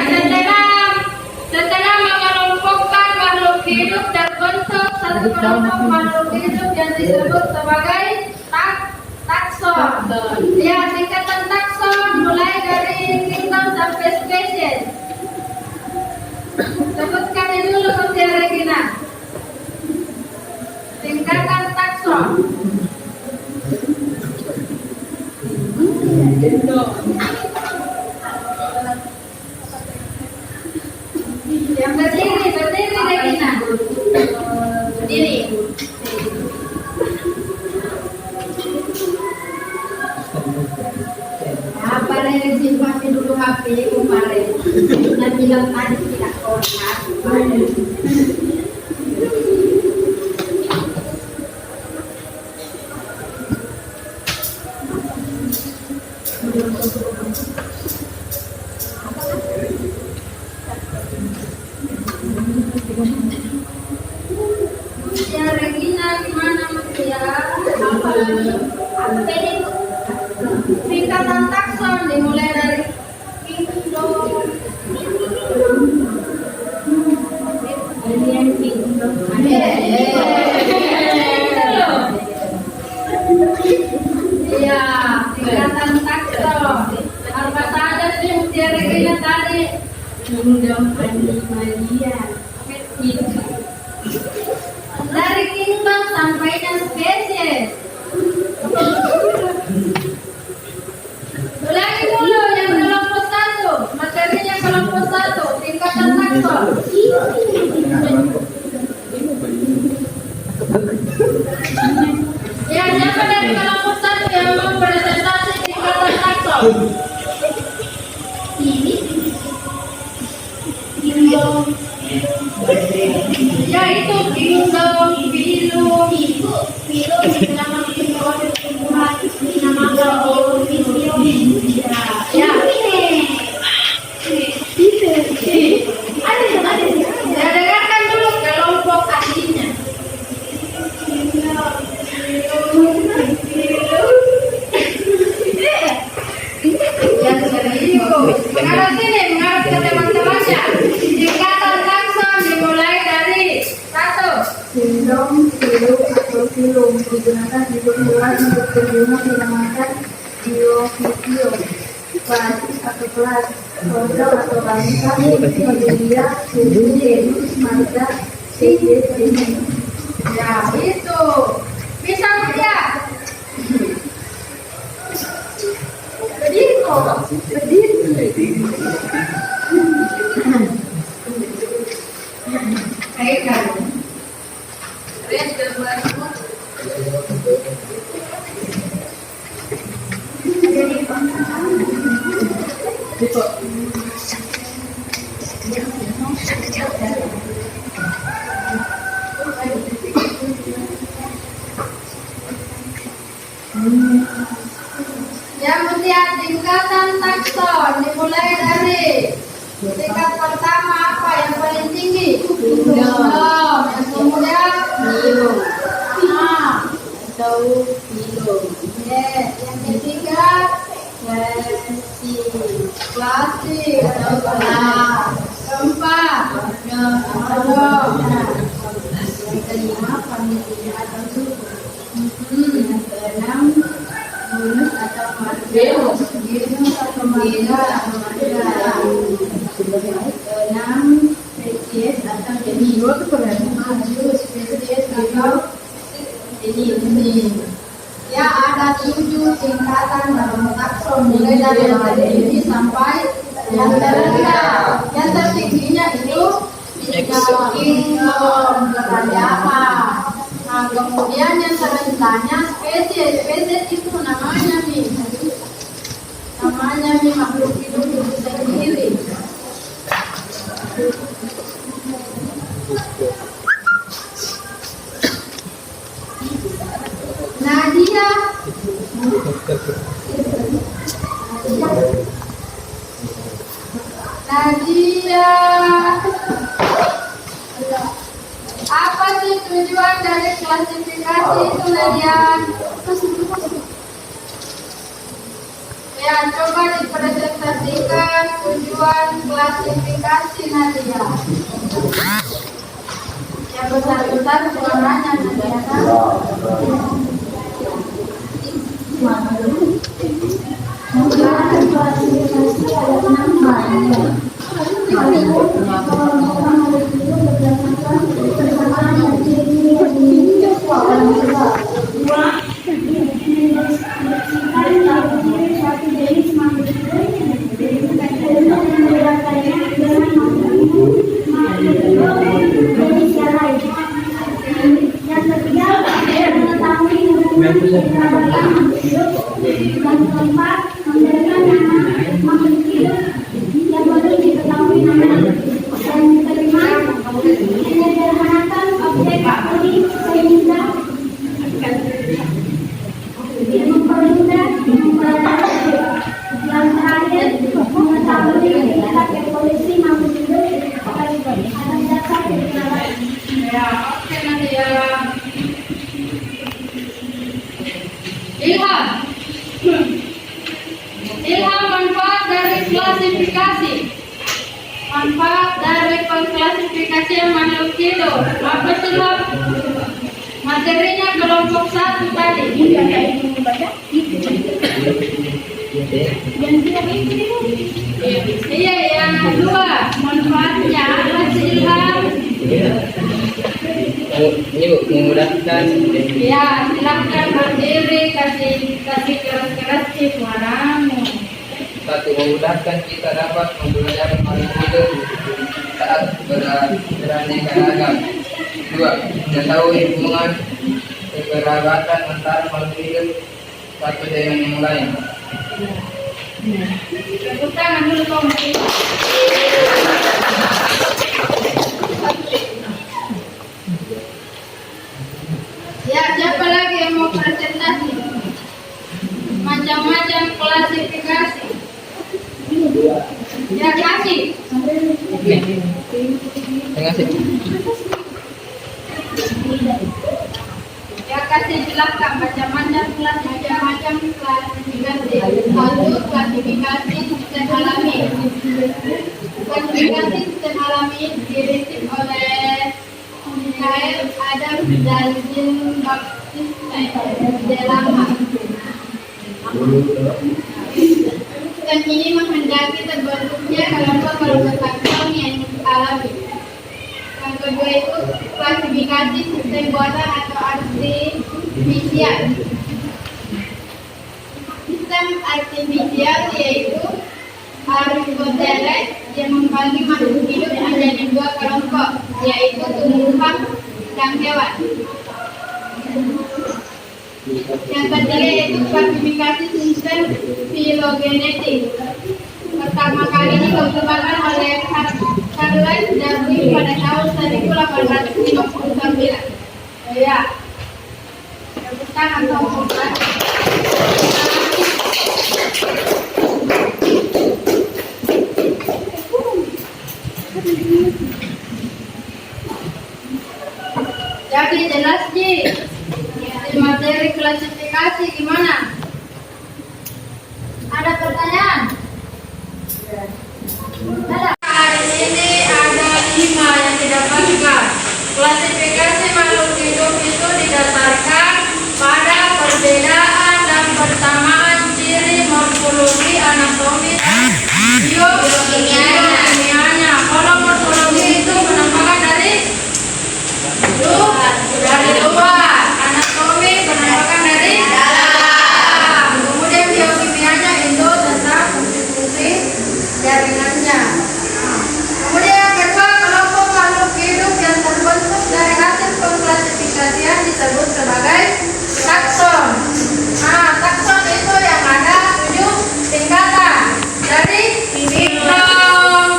setelah mengelompokkan makhluk hidup terbentuk satu kelompok makhluk hidup yang disebut sebagai takson. Ya, tingkatan takson dari kingdom sampai spesies. Sebutkan dulu Mutia Regina. Tingkatan takson. Yang berdiri Regina. Berdiri. Apa yang simpan dulu HP kemarin? Dia bilang tadi tidak kontak. Mutia Regina gimana Mutia? Apa ini? Tingkatan takson dimulai dari iya, tingkatan takson. Apa saja sih Mutia Regina tadi? Kingdom Animalia. Dari kingdom sampai ke spesies. Ulangi dulu yang kelompok 1, materinya kelompok 1, tingkatan takson. Ya, siapa dari kelompok 1 yang mau presentasi tingkatan takson? Ya itu kingdom, film, nama ya. Ya dengarkan dulu kelompok aslinya. Yang serius. Mengarah sini, mengarah ke teman-temannya. Tingkatan takson dimulai dari 1. Kingdom film atau film digunakan di luar untuk pengguna dinamakan video, basis atau kelas, program atau bangsa, media, seni, masa, CD, Ya itu. Bisa Mutia? berdiri kok, berdiri. Baikkan. Lihat gambar. Ya Mutia, tingkatan takson dimulai dari tingkat pertama apa yang paling tinggi? Kingdom. Yang kemudian film. Atau film. Yang ketiga klasik atau kelas. Keempat yang kelima panitia atau suku. Yang keenam bonus atau marga. Bonus atau marga. Keenam spesies atau jenis. Tujuh spesies atau jenis. Ya ada 7 tingkatan dalam takson mulai dari yang tertinggi sampai yang terendah. Yang tertingginya itu kingdom, kerajaan. Nah kemudian yang terendahnya spesies itu namanya makhluk hidup itu sendiri. Nadia apa sih tujuan dari klasifikasi itu Nadia? Ya coba dipresentasikan tujuan klasifikasi Nadia. Yang besar-besar suaranya Nadia kan? Klasifikasi Dan keempat, memberikan anak makhluk hidup yang baru diketahui namanya dan kelima, menyederhanakan objek unik sehingga mempermudah yang terakhir mengetahui tingkat evolusi makhluk hidup atas dasar kebenaran. Ya, oke nanti ya. Ilham. Ilham manfaat dari klasifikasi. Manfaat dari pengklasifikasian makhluk hidup. Apa sih, Ilham? Materinya kelompok 1 tadi. Iya, yang kedua manfaatnya apa sih, Ilham? Ini Bu, memudahkan. Ya, silahkan berdiri, kasih keras-keras sih suaramu. Satu, memudahkan kita dapat mempelajari makhluk hidup saat beraneka ragam. Dua, mengetahui hubungan kekerabatan antara makhluk hidup satu dengan yang lain. Tepuk tangan dulu komisi. Ya, siapa lagi yang mau presentasi? Macam-macam klasifikasi. Ya, kasih. Terima kasih. Ya, kasih silakan macam-macam klasifikasi. Satu, klasifikasi sistem alami. Klasifikasi sistem alami dirilis oleh Michael Adam dan Jean Baptiste Delama. Sistem ini menghendaki terbentuknya kelompok-kelompok taksonom yang alami. Yang kedua itu klasifikasi sistem buatan atau artifisial. Sistem artifisial yaitu Aristoteles yang membagi makhluk hidup menjadi dua kelompok, yaitu tumbuhan dan hewan. Yang ketiga yaitu klasifikasi sistem filogenetik. Pertama kali dikembangkan oleh Charles Darwin pada tahun 1859. Ya, tepuk tangan teman-teman. Jadi jelas Ji, di materi klasifikasi gimana? Ada pertanyaan? Ada. Hari ini ada 5 yang didapatkan. Klasifikasi makhluk hidup itu didasarkan pada perbedaan dan persamaan ciri morfologi, anatomi, dan biokimianya. Kalau morfologi itu penampakan dari luar, anatomi penampakan dari dalam, kemudian biokimianya itu tentang konstitusi jaringannya. Kemudian yang kedua, kelompok makhluk hidup yang terbentuk dari hasil pengklasifikasian disebut sebagai takson. Takson itu yang ada 7 tingkatan. Dari phylum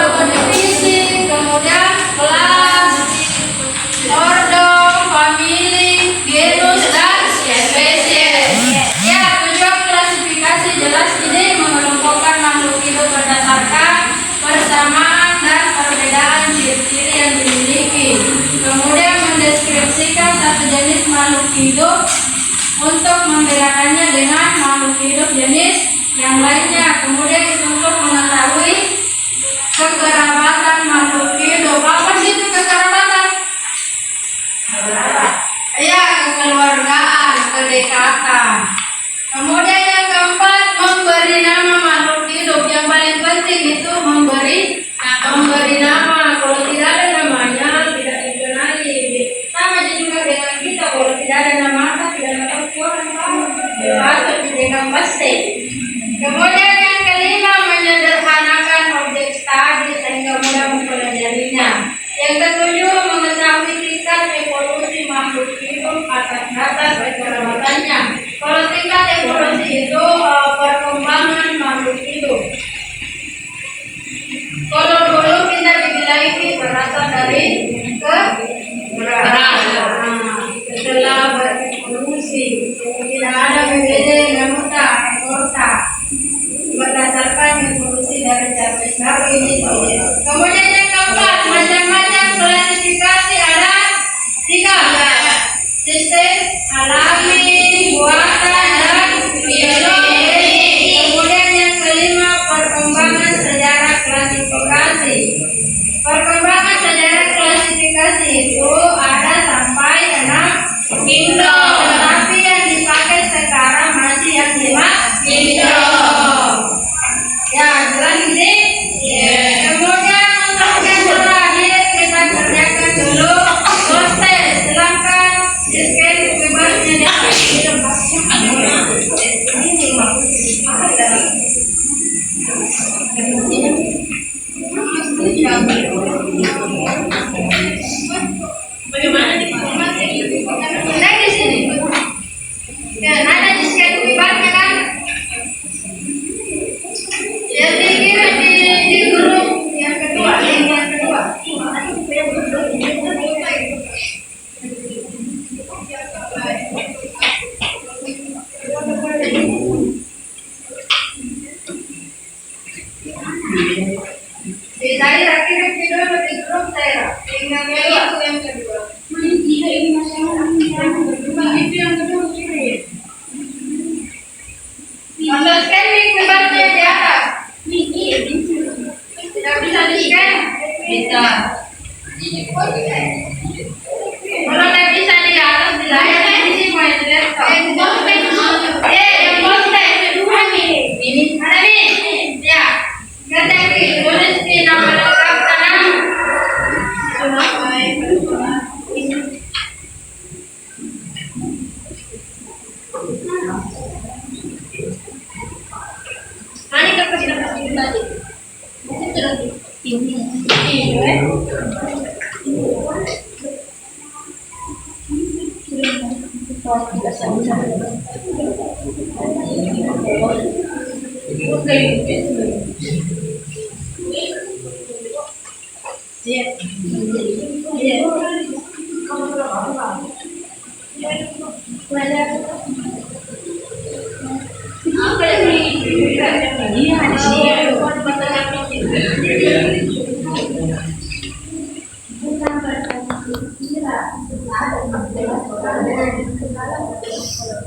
atau divisi, kemudian kelas, ordo, famili, genus, dan spesies. Ya, tujuan klasifikasi jelas ini mengelompokkan makhluk hidup berdasarkan persamaan dan perbedaan ciri-ciri yang dimiliki. Kemudian mendeskripsikan satu jenis makhluk hidup untuk membedakannya dengan makhluk hidup jenis yang lainnya. Kemudian itu untuk mengetahui kekerabatan makhluk hidup. Apa sih itu kekerabatan? Ya, kekeluargaan, kedekatan. Kemudian yang keempat, memberi nama makhluk hidup. Yang paling penting itu memberi nama. Kalau tidak ada namanya, tidak dikenali. Sama juga dengan kita, kalau tidak ada nama, tidak dapat orang tahu. Atau tidak pasti. Kemudian yang kelima, menyederhanakan objek studi sehingga mudah mempelajarinya. Yang ketujuh, mengetahui tingkat evolusi makhluk hidup atau sistem alami, buatan, dan biologi. Kemudian yang kelima, perkembangan sejarah klasifikasi. Perkembangan sejarah klasifikasi itu ada sampai 6 Indo, tetapi yang dipakai sekarang masih yang 5 Indo. Ya, jelas ini. Kemudian untuk yang terakhir kita kerjakan dulu proses. Silakan scan bebasnya bagaimana nah di sini dan ada di scan bebasnya kan. Jadi kira di grup yang kedua, yang kedua. Di daerah kira dulu di grup daerah. Yang kedua. Itu yang kedua. Kalau scanning bebasnya di atas. Tidak bisa di scan? Bisa. Kalau tidak bisa di atas, di layar di sini mau di laptop. Yang poster kedua nih. Ini ada nih. Ya. Kerja tulis di nama lengkap kanan.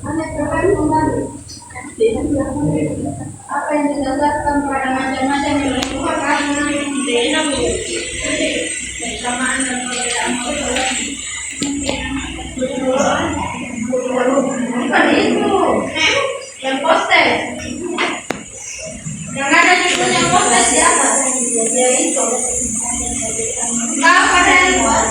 Mana kertas tadi? Apa yang didasarkan pada macam-macam ilmu karena kesamaan dan perbedaan bukan itu yang poster yang ada di yang poster di atas ya itu apa dari luar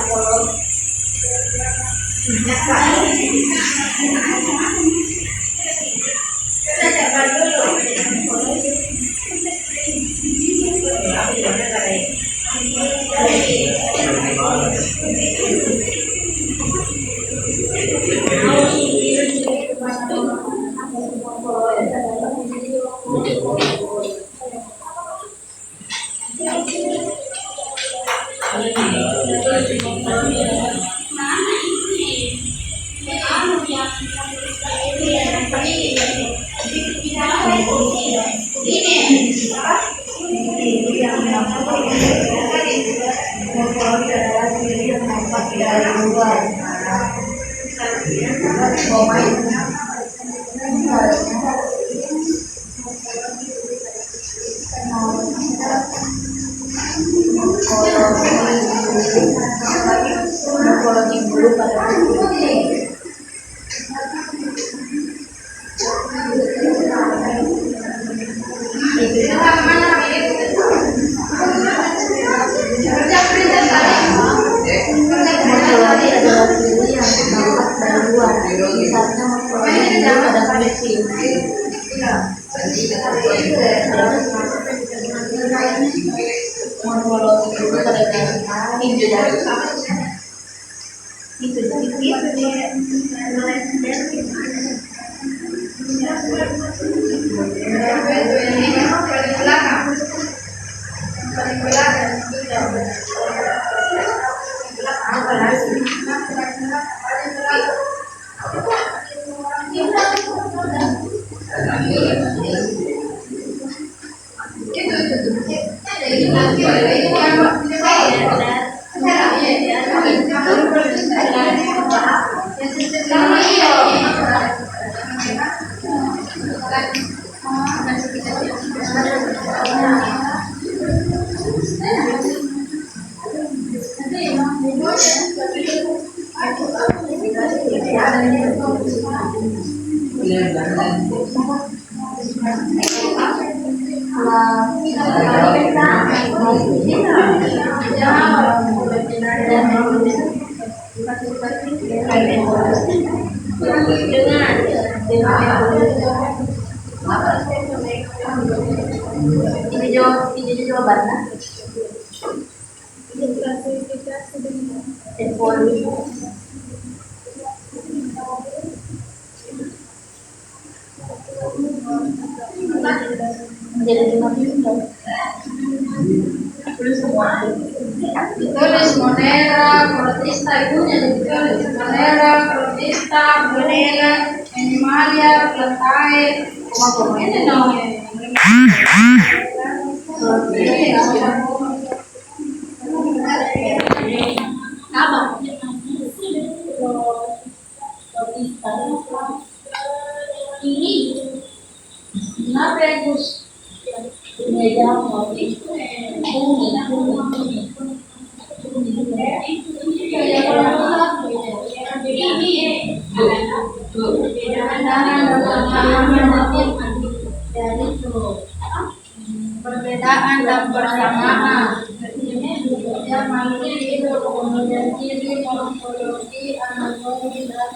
Ini jawabannya. Ditulis Monera, protista, ibunya ditulis Monera, protista, Monera, Animalia, Plantae, koma-koma ini namanya. Apa? Ini kenapa ya Gus? Perbedaan dan persamaan. Ya, makhluk hidup, kemudian ciri morfologi, anatomi dan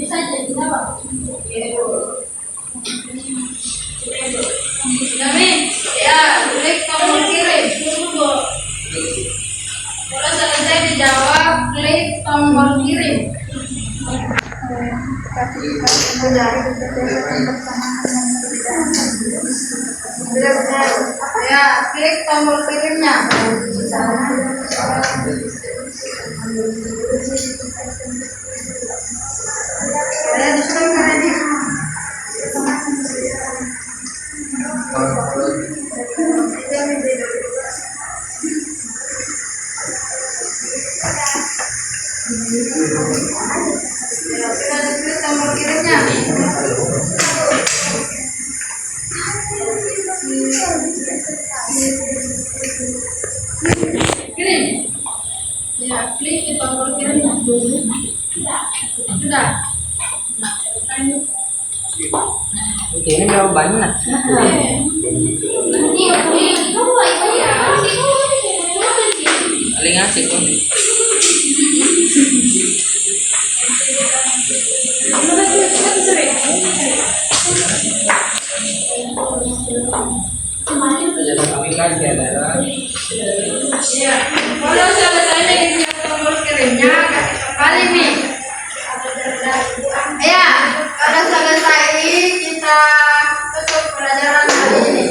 bisa jadi apa? Dami, ya, klik tombol kirim. Kalau selesai dijawab, klik tombol kirim. Ya, klik tombol kirimnya. Ya, disuruh keren ya. Kita klik tombol kirimnya. Kirim. Ya, klik di tombol kirimnya. Sudah. Ini jawabannya. Paling asik pun. Aplikasi adalah Ya, kalau selesai di tombol kirimnya kali nih. Ya, kalau selesai kita tutup pelajaran hari ini.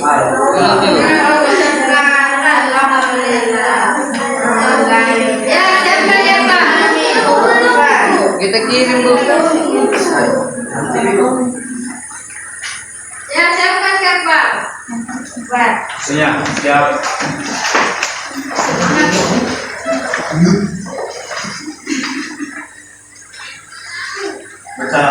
Ya, siapkan ya Pak. kita kirim Bu. Ya, siapkan kan Pak. Pak. Siap. Baca.